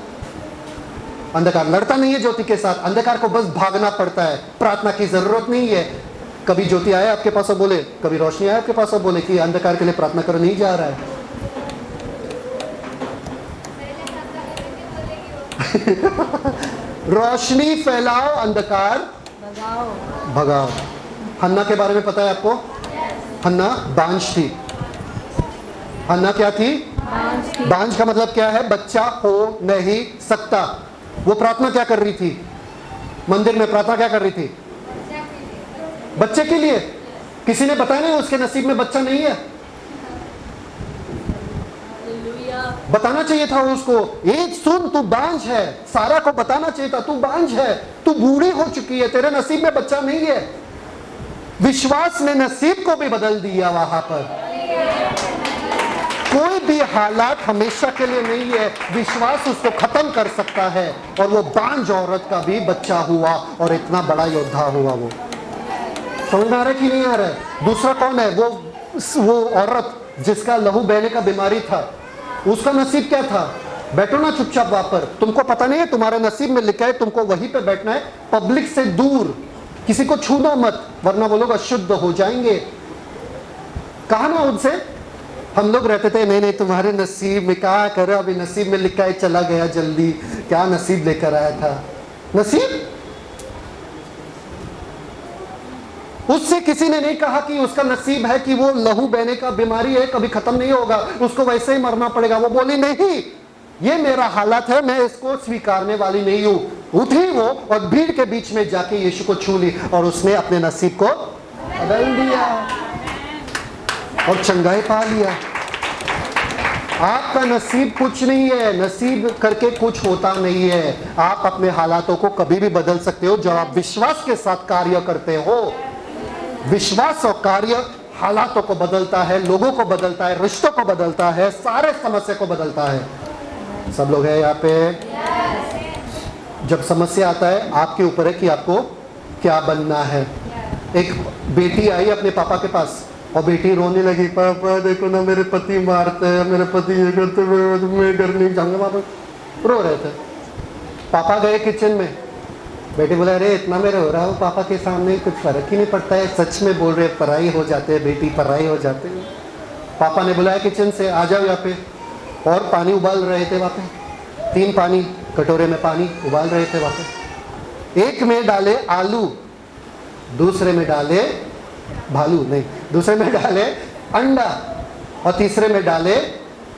अंधकार लड़ता नहीं है ज्योति के साथ। अंधकार को बस भागना पड़ता है, प्रार्थना की जरूरत नहीं है। कभी ज्योति आए आपके पास और बोले, कभी रोशनी आए आपके पास और बोले कि अंधकार के लिए प्रार्थना कर नहीं जा रहा है। रोशनी फैलाओ, अंधकार भगाओ। हन्ना के बारे में पता है आपको? हन्ना बांझ थी। हन्ना क्या थी? बांझ का मतलब क्या है? बच्चा हो नहीं सकता। वो प्रार्थना क्या कर रही थी? मंदिर में प्रार्थना क्या कर रही थी? बच्चे के लिए। किसी ने बताया नहीं उसके नसीब में बच्चा नहीं है? बताना चाहिए था उसको, एक सुन तू बांझ है। सारा को बताना चाहिए था तू बांझ है, तू बूढ़ी हो चुकी है, तेरे नसीब में बच्चा नहीं है। विश्वास ने नसीब को भी बदल दिया। वहां पर कोई भी हालात हमेशा के लिए नहीं है, विश्वास उसको खत्म कर सकता है। और वो बांझ औरत का भी बच्चा हुआ और इतना बड़ा योद्धा हुआ। वो समझ में आ रहा है कि नहीं आ रहा है? दूसरा कौन है? वो औरत जिसका लहू बहने का बीमारी था, उसका नसीब क्या था? बैठो ना चुपचाप वहां पर। तुमको पता नहीं है तुम्हारे नसीब में लिखा है तुमको वहीं पे बैठना है, पब्लिक से दूर, किसी को छूना मत वरना वो लोग अशुद्ध हो जाएंगे। कहा ना उनसे, हम लोग रहते थे नहीं नहीं तुम्हारे नसीब में क्या करो, अभी नसीब में लिखा है चला गया जल्दी, क्या नसीब लेकर आया था? नसीब उससे किसी ने नहीं कहा कि उसका नसीब है कि वो लहू बहने का बीमारी है, कभी खत्म नहीं होगा, उसको वैसे ही मरना पड़ेगा। वो बोली नहीं, ये मेरा हालत है, मैं इसको स्वीकारने वाली नहीं हूं। उठी वो और भीड़ के बीच में जाके यीशु को छू ली और उसने अपने नसीब को बदल दिया और चंगाई पा लिया। आपका नसीब कुछ नहीं है, नसीब करके कुछ होता नहीं है। आप अपने हालातों को कभी भी बदल सकते हो जब आप विश्वास के साथ कार्य करते हो। विश्वास और कार्य हालातों को बदलता है, लोगों को बदलता है, रिश्तों को बदलता है, सारे समस्या को बदलता है। सब लोग हैं यहाँ पे? जब समस्या आता है आपके ऊपर है कि आपको क्या बनना है। एक बेटी आई अपने पापा के पास और बेटी रोने लगी, पापा देखो ना मेरे पति मारते हैं, मेरे पति ये करते, मैं घर नहीं जाऊंगा। पापा रो रहे थे। पापा गए किचन में, बेटी बोला अरे इतना मेरे हो रहा हो, पापा के सामने कुछ फर्क ही नहीं पड़ता है, सच में बोल रहे, पराई हो जाते हैं बेटी, पराई हो जाते हैं। पापा ने बुलाया किचन से, आ जाओ यहाँ पे। और पानी उबाल रहे थे वहाँ पे, 3 पानी कटोरे में पानी उबाल रहे थे वहाँ पे। एक में डाले आलू, दूसरे में डाले भालू नहीं, दूसरे में डाले अंडा और तीसरे में डाले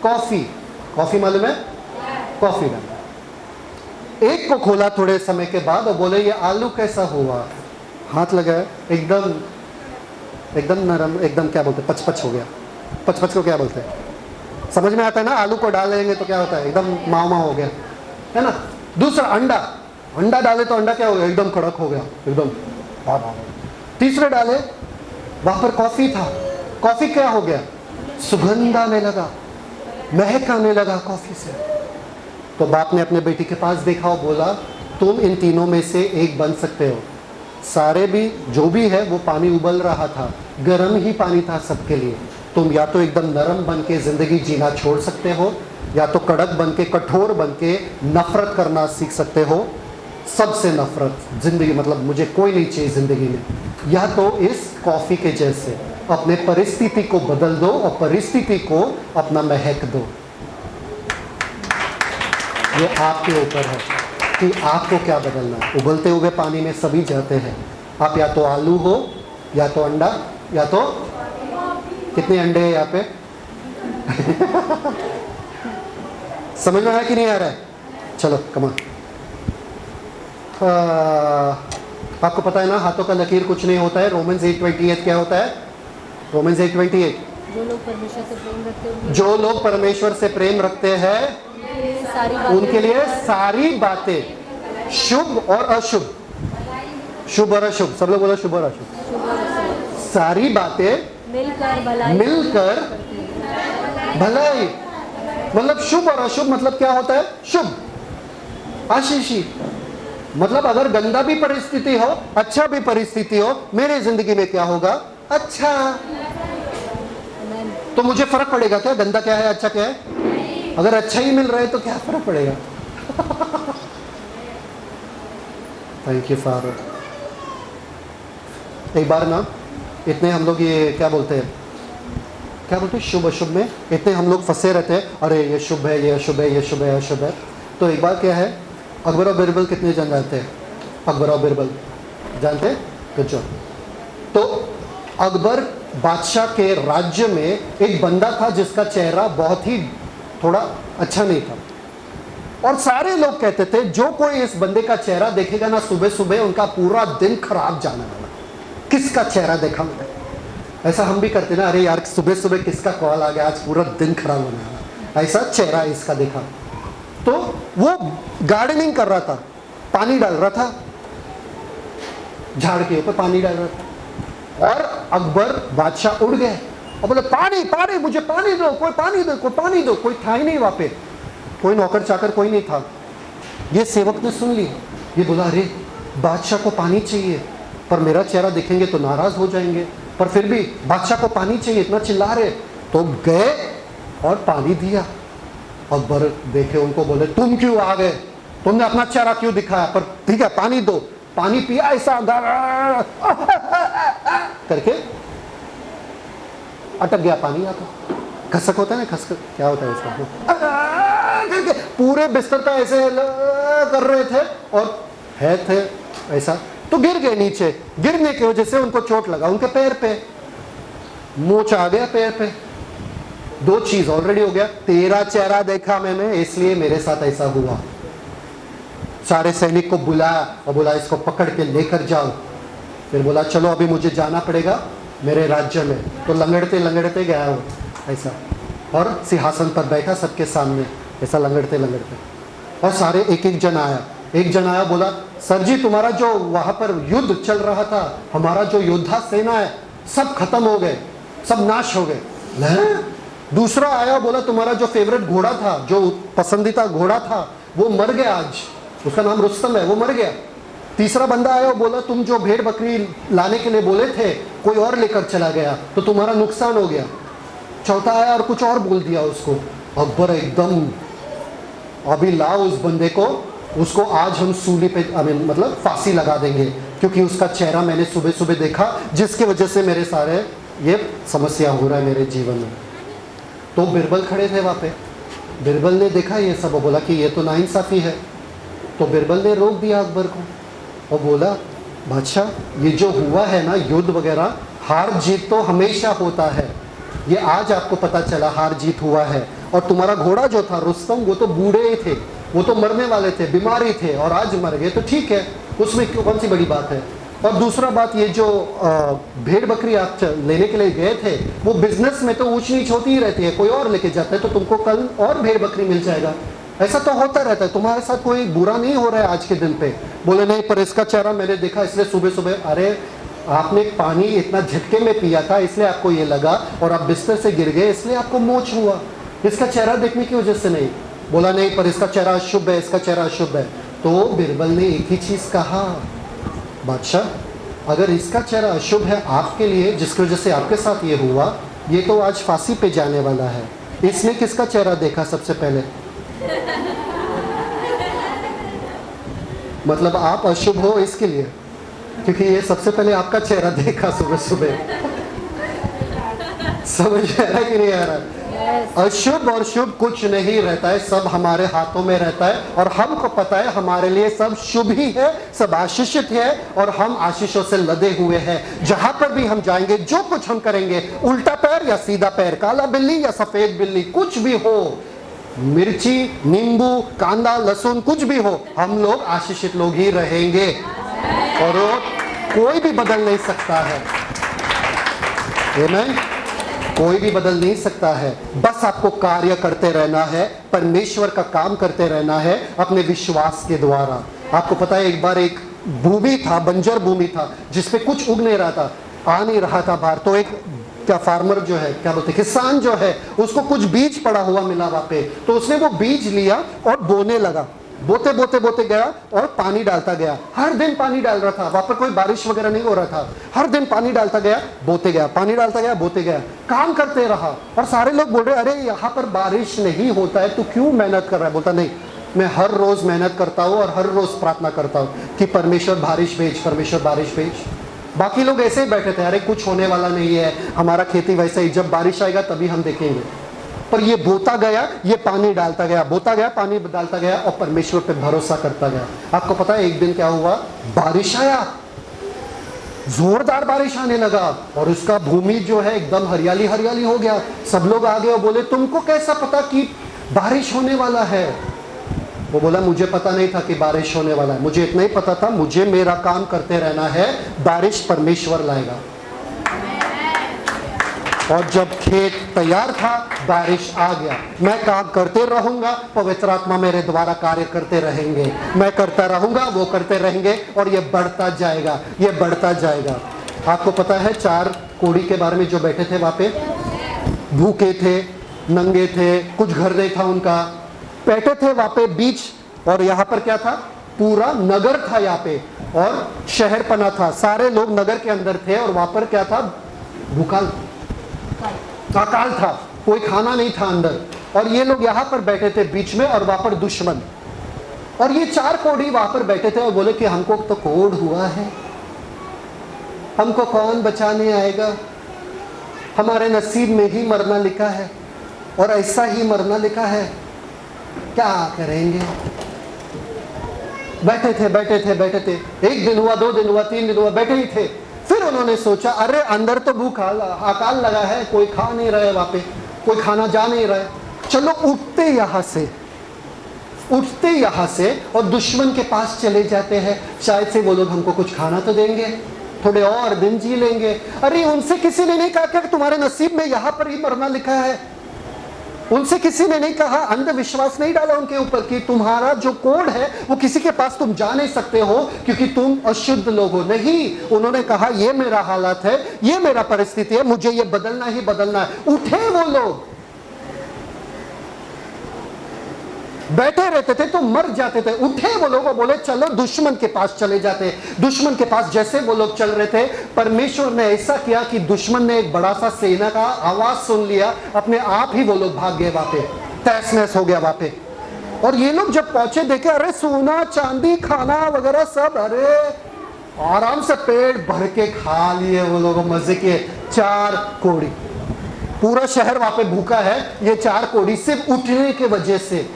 कॉफी। कॉफी मालूम है? कॉफी डाले। एक को खोला थोड़े समय के बाद और बोले ये आलू कैसा हुआ? हाथ लगाया, एकदम नरम, एकदम क्या बोलते, पचपच हो गया। पचपच को क्या बोलते हैं? समझ में आता है ना? आलू को डाल लेंगे तो क्या होता है? एकदम मावा हो गया, है ना? दूसरा अंडा, अंडा डाले तो अंडा क्या हो गया? एकदम कड़क हो गया, एकदम। तीसरे डाले, वहां पर कॉफी था, कॉफी क्या हो गया? सुगंध आने लगा, महक आने लगा कॉफी से। तो बाप ने अपने बेटी के पास देखा और बोला तुम इन तीनों में से एक बन सकते हो। सारे भी जो भी है वो पानी उबल रहा था, गर्म ही पानी था सबके लिए। तुम या तो एकदम नरम बन के जिंदगी जीना छोड़ सकते हो, या तो कड़क बन के, कठोर बन के नफरत करना सीख सकते हो। सबसे नफरत, जिंदगी मतलब मुझे कोई नहीं चाहिए जिंदगी में। या तो इस कॉफी के जैसे अपने परिस्थिति को बदल दो और परिस्थिति को अपना महक दो। ये आपके ऊपर है कि आपको क्या बदलना है। उबलते हुए पानी में सभी जाते हैं। आप या तो आलू हो, या तो अंडा, या तो कितने अंडे हैं यहाँ पे? समझ में आया कि नहीं आ रहा है? चलो कमा। आपको पता है ना हाथों का लकीर कुछ नहीं होता है। रोमन्स 8:28 क्या होता है? रोमन्स 8:28 जो लोग परमेश्वर से प्रेम रखते हैं, जो लोग परमेश्वर से प्रेम रखते हैं उनके लिए सारी बातें शुभ और अशुभ, शुभ और अशुभ, सब लोग बोलो शुभ और अशुभ, सारी बातें मिलकर भलाई, मतलब शुभ और अशुभ मतलब क्या होता है? शुभ, आशीषी। मतलब अगर गंदा भी परिस्थिति हो, अच्छा भी परिस्थिति हो, मेरे जिंदगी में क्या होगा? अच्छा। तो मुझे फर्क पड़ेगा क्या गंदा क्या है अच्छा क्या है? अगर अच्छा ही मिल रहा है तो क्या फर्क पड़ेगा? Thank you father. एक बार ना इतने हम लोग ये क्या बोलते हैं शुभ अशुभ में इतने हम लोग फंसे रहते हैं, अरे ये शुभ है, ये अशुभ है, ये शुभ है, अशुभ है। तो एक बार क्या है, अकबर और बिरबल कितने जन जानते हैं? अकबर और बिरबल जानते हैं? कुछ। तो अकबर बादशाह के राज्य में एक बंदा था जिसका चेहरा बहुत ही थोड़ा अच्छा नहीं था, और सारे लोग कहते थे जो कोई इस बंदे का चेहरा देखेगा ना, सुबह सुबह उनका पूरा दिन खराब जाने वाला। किसका चेहरा देखा मैंने? ऐसा हम भी करते ना, अरे यार सुबह सुबह किसका कॉल आ गया, आज पूरा दिन खराब होने वाला। ऐसा चेहरा इसका देखा। तो वो गार्डनिंग कर रहा था, पानी डाल रहा था, झाड़ के ऊपर पानी डाल रहा था, और अकबर बादशाह उड़ गए और बोले पानी पानी, मुझे पानी दो, कोई पानी दो, कोई पानी दो। कोई था ही नहीं वहां पे, कोई नौकर चाकर कोई नहीं था। ये सेवक ने सुन ली, ये बोला अरे बादशाह को पानी चाहिए, पर मेरा चेहरा देखेंगे तो नाराज हो जाएंगे, पर फिर भी बादशाह को पानी चाहिए, इतना चिल्ला रहे। तो गए और पानी दिया। अकबर देखे उनको, बोले तुम क्यों आ गए, तुमने अपना चेहरा क्यों दिखाया, पर ठीक है पानी दो। पानी पिया ऐसा करके अटक गया पानी। आकर खसक होता है ना, खसक क्या होता है उसका, करके पूरे बिस्तर का ऐसे कर रहे थे और है थे ऐसा, तो गिर गए नीचे। गिरने की वजह से उनको चोट लगा उनके पैर पे, मोच आ गया पैर पे। दो चीज ऑलरेडी हो गया, तेरा चेहरा देखा मैंने इसलिए मेरे साथ ऐसा हुआ। सारे सैनिक को बुलाया और बोला इसको पकड़ के लेकर जाओ। फिर बोला चलो अभी मुझे जाना पड़ेगा मेरे राज्य में। तो लंगड़ते लंगड़ते गया वो ऐसा, और सिंहासन पर बैठा सबके सामने ऐसा लंगड़ते लंगड़ते। और सारे एक एक जन आया, एक जन आया, बोला सर जी तुम्हारा जो वहां पर युद्ध चल रहा था, हमारा जो योद्धा सेना है सब खत्म हो गए, सब नाश हो गए। दूसरा आया, बोला तुम्हारा जो फेवरेट घोड़ा था, जो पसंदीदा घोड़ा था, वो मर गया आज, उसका नाम रुस्तम है, वो मर गया। तीसरा बंदा आया, बोला तुम जो भेड़ बकरी लाने के लिए बोले थे कोई और लेकर चला गया तो तुम्हारा नुकसान हो गया। चौथा आया और कुछ और बोल दिया उसको। अकबर एकदम, अभी लाओ उस बंदे को, उसको आज हम सूली पे मतलब फांसी लगा देंगे, क्योंकि उसका चेहरा मैंने सुबह सुबह देखा जिसकी वजह से मेरे सारे ये समस्या हो रहा है मेरे जीवन में। तो बिरबल खड़े थे वहाँ पे, बिरबल ने देखा ये सब, बोला कि ये तो नाइंसाफ़ी है। तो बिरबल ने रोक दिया अकबर को और बोला बादशाह ये जो हुआ है ना युद्ध वगैरह, हार जीत तो हमेशा होता है, ये आज आपको पता चला हार जीत हुआ है। और तुम्हारा घोड़ा जो था रुस्तम, वो तो बूढ़े थे, वो तो मरने वाले थे, बीमारी थे, और आज मर गए तो ठीक है, उसमें कौन सी बड़ी बात है। और दूसरा बात, ये जो भेड़ बकरी आप लेने के लिए गए थे, वो बिजनेस में तो ऊंच नीच होती ही रहती है, कोई और लेके जाता है तो तुमको कल और भेड़ बकरी मिल जाएगा, ऐसा तो होता रहता है, तुम्हारे साथ कोई बुरा नहीं हो रहा है आज के दिन पे। बोले नहीं, पर इसका चेहरा मैंने देखा इसलिए सुबह सुबह। अरे आपने पानी इतना झटके में पिया था इसलिए आपको ये लगा, और आप बिस्तर से गिर गए इसलिए आपको मोच हुआ, इसका चेहरा देखने की वजह से नहीं। बोला नहीं, पर इसका चेहरा अशुभ है, इसका चेहरा अशुभ है। तो बिरबल ने एक ही चीज़ कहा, बादशाह अगर इसका चेहरा अशुभ है आपके लिए, जिसकी वजह से आपके साथ ये हुआ, ये तो आज फांसी पे जाने वाला है। इसने किसका चेहरा देखा सबसे पहले? मतलब आप अशुभ हो इसके लिए, क्योंकि ये सबसे पहले आपका चेहरा देखा सुबह सुबह। समझ आ रहा है कि नहीं आ रहा? अशुभ और शुभ कुछ नहीं रहता है, सब हमारे हाथों में रहता है, और हमको पता है हमारे लिए सब शुभ ही है, सब आशीषित है, और हम आशीषों से लदे हुए हैं। जहां पर भी हम जाएंगे, जो कुछ हम करेंगे, उल्टा पैर या सीधा पैर, काला बिल्ली या सफेद बिल्ली, कुछ भी हो, मिर्ची, नींबू, कांदा, लहसुन, कुछ भी हो, हम लोग आशीषित लोग ही रहेंगे, और कोई भी बदल नहीं सकता है। आमीन? कोई भी बदल नहीं सकता है। बस आपको कार्य करते रहना है, परमेश्वर का काम करते रहना है अपने विश्वास के द्वारा। आपको पता है एक बार एक भूमि था, बंजर भूमि था, जिसपे कुछ उग नहीं रहा था, आ नहीं रहा था बाहर। तो एक क्या फार्मर जो है, क्या बोलते किसान जो है, उसको कुछ बीज पड़ा हुआ मिला वहां पे, तो उसने वो बीज लिया और बोने लगा। बोते बोते बोते गया और पानी डालता गया, हर दिन पानी डाल रहा था, वहां पर कोई बारिश वगैरह नहीं हो रहा था, हर दिन पानी डालता गया, बोते गया, पानी डालता गया, बोते गया, काम करते रहा। और सारे लोग बोल रहे अरे यहाँ पर बारिश नहीं होता है, तू क्यों मेहनत कर रहा है? बोलता नहीं, मैं हर रोज मेहनत करता हूँ और हर रोज प्रार्थना करता हूँ कि परमेश्वर बारिश भेज, परमेश्वर बारिश भेज। बाकी लोग ऐसे ही बैठे थे, अरे कुछ होने वाला नहीं है, हमारा खेती वैसा ही, जब बारिश आएगा तभी हम देखेंगे। पर ये बोता गया, ये पानी डालता गया, बोता गया, पानी डालता गया और परमेश्वर पे भरोसा करता गया। आपको पता है एक दिन क्या हुआ? बारिश आया, जोरदार बारिश आने लगा और उसका भूमि जो है एकदम हरियाली हरियाली हो गया। सब लोग आ गए और बोले तुमको कैसा पता कि बारिश होने वाला है? वो बोला मुझे पता नहीं था कि बारिश होने वाला है, मुझे इतना ही पता था मुझे मेरा काम करते रहना है, बारिश परमेश्वर लाएगा। और जब खेत तैयार था बारिश आ गया, मैं काम करते रहूंगा, पवित्र आत्मा मेरे द्वारा कार्य करते रहेंगे, मैं करता रहूंगा, वो करते रहेंगे और ये बढ़ता जाएगा, ये बढ़ता जाएगा। आपको पता है 4 कोढ़ी के बारे में जो बैठे थे वहां पे, भूखे थे, नंगे थे, कुछ घर नहीं था उनका, बैठे थे वहां पे बीच। और यहाँ पर क्या था? पूरा नगर था यहाँ पे और शहर पना था, सारे लोग नगर के अंदर थे और वहां पर क्या था? भूखाल, अकाल था, कोई खाना नहीं था अंदर। और ये लोग यहाँ पर बैठे थे बीच में और वहां पर दुश्मन। और ये 4 कोढ़ी वहां पर बैठे थे और बोले कि हमको तो कोढ़ हुआ है, हमको कौन बचाने आएगा, हमारे नसीब में ही मरना लिखा है और ऐसा ही मरना लिखा है, क्या करेंगे? बैठे थे बैठे थे बैठे थे, 1 दिन हुआ, 2 दिन हुआ, 3 दिन हुआ, बैठे ही थे। फिर उन्होंने सोचा अरे अंदर तो भूख अकाल लगा है, कोई खा नहीं रहा है, वहां पे कोई खाना जा नहीं रहा है, चलो उठते यहाँ से और दुश्मन के पास चले जाते हैं, शायद से वो लोग हमको कुछ खाना तो देंगे, थोड़े और दिन जी लेंगे। अरे उनसे किसी ने नहीं कहा कि तुम्हारे नसीब में यहाँ पर ही मरना लिखा है, उनसे किसी ने नहीं कहा, अंधविश्वास नहीं डाला उनके ऊपर कि तुम्हारा जो कोड है वो किसी के पास तुम जा नहीं सकते हो क्योंकि तुम अशुद्ध लोग हो। नहीं, उन्होंने कहा ये मेरा हालत है, ये मेरा परिस्थिति है, मुझे ये बदलना ही बदलना है। उठे वो लोग, बैठे रहते थे तो मर जाते थे, उठे वो लोग और बोले चलो दुश्मन के पास चले जाते। दुश्मन के पास जैसे वो लोग चल रहे थे, परमेश्वर ने ऐसा किया कि दुश्मन ने एक बड़ा सा सेना का आवाज सुन लिया, अपने आप ही वो लोग भाग गए, वहां पे तहस नहस हो गया वहां पे। और ये लोग जब पहुंचे देखे अरे सोना चांदी खाना वगैरह सब, अरे आराम से पेट भर के खा लिए वो लोग, मजे के। 4 कोढ़ी, पूरा शहर वहां पे भूखा है, ये 4 कोढ़ी सिर्फ उठने के वजह से,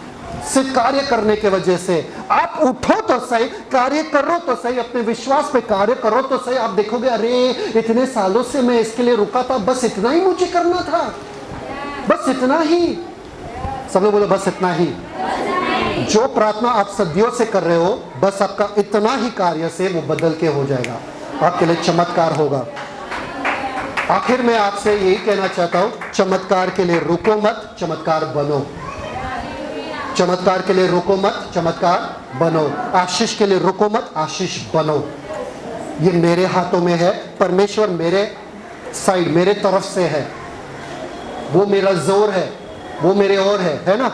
सिर्फ कार्य करने के वजह से। आप उठो तो सही, कार्य करो तो सही, अपने विश्वास पे कार्य करो तो सही। आप देखोगे अरे इतने सालों से मैं इसके लिए रुका था, बस इतना ही मुझे करना था, बस इतना ही। सब लोग बोलो बस इतना ही। जो प्रार्थना आप सदियों से कर रहे हो, बस आपका इतना ही कार्य से वो बदल के हो जाएगा, आपके लिए चमत्कार होगा। आखिर में आपसे यही कहना चाहता हूं, चमत्कार के लिए रुको मत, चमत्कार बनो। चमत्कार के लिए रुको मत, चमत्कार बनो। आशीष के लिए रुको मत, आशीष बनो। ये मेरे हाथों में है, परमेश्वर मेरे साइड, मेरे तरफ से है, वो मेरा जोर है, वो मेरे और है ना?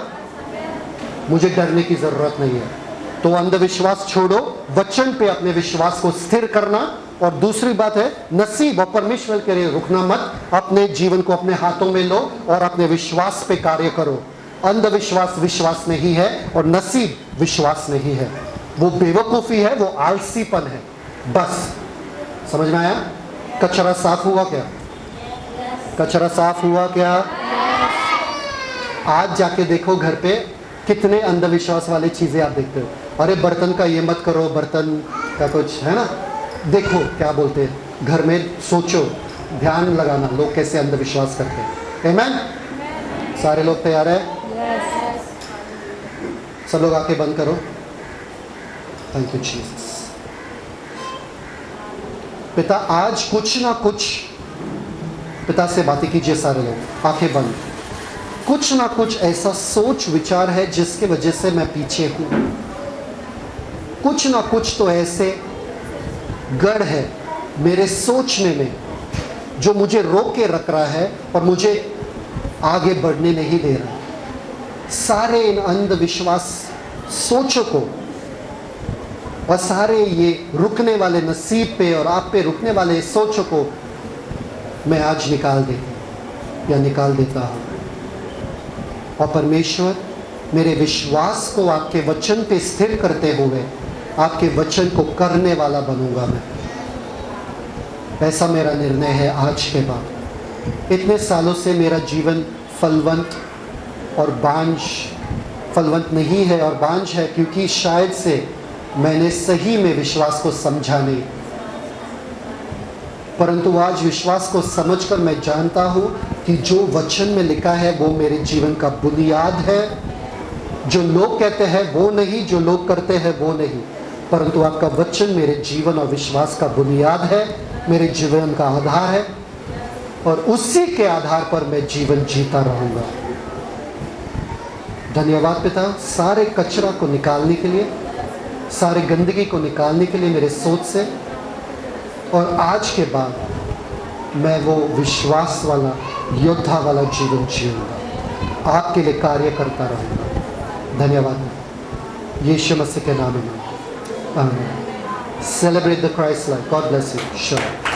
मुझे डरने की जरूरत नहीं है। तो अंधविश्वास छोड़ो, वचन पे अपने विश्वास को स्थिर करना। और दूसरी बात है, नसीब और परमेश्वर के लिए रुकना मत, अपने जीवन को अपने हाथों में लो और अपने विश्वास पे कार्य करो। अंधविश्वास विश्वास नहीं है और नसीब विश्वास नहीं है, वो बेवकूफी है, वो आलसीपन है। बस समझ में आया? कचरा साफ हुआ क्या? कचरा साफ हुआ क्या? आज जाके देखो घर पे कितने अंधविश्वास वाली चीजें आप देखते हो। अरे बर्तन का ये मत करो, बर्तन का कुछ है ना, देखो क्या बोलते हैं घर में, सोचो, ध्यान लगाना लोग कैसे अंधविश्वास करते हैं। आमीन? सारे लोग तैयार है? सब लोग आंखें बंद करो। Thank you Jesus. पिता आज कुछ ना कुछ पिता से बातें कीजिए, सारे लोग आंखें बंद। कुछ ना कुछ ऐसा सोच विचार है जिसके वजह से मैं पीछे हूं, कुछ ना कुछ तो ऐसे गढ़ है मेरे सोचने में जो मुझे रोक के रख रहा है और मुझे आगे बढ़ने नहीं दे रहा। सारे इन अंधविश्वास सोचों को और सारे ये रुकने वाले नसीब पे और आप पे रुकने वाले सोचों को मैं आज निकाल देता हूँ। और परमेश्वर, मेरे विश्वास को आपके वचन पे स्थिर करते हुए आपके वचन को करने वाला बनूंगा मैं। ऐसा मेरा निर्णय है आज के बाद। इतने सालों से मेरा जीवन फलवंत नहीं है और बांझ है, क्योंकि शायद से मैंने सही में विश्वास को समझा नहीं। परंतु आज विश्वास को समझकर मैं जानता हूँ कि जो वचन में लिखा है वो मेरे जीवन का बुनियाद है। जो लोग कहते हैं वो नहीं, जो लोग करते हैं वो नहीं, परंतु आपका वचन मेरे जीवन और विश्वास का बुनियाद है, मेरे जीवन का आधार है, और उसी के आधार पर मैं जीवन जीता रहूँगा। धन्यवाद पिता, सारे कचरा को निकालने के लिए, सारे गंदगी को निकालने के लिए मेरे सोच से। और आज के बाद मैं वो विश्वास वाला, योद्धा वाला जीवन जीऊँगा, आपके लिए कार्य करता रहूँगा। धन्यवाद यीशु मसीह के नाम में, आमीन। Celebrate the Christ life. God bless you. Sure.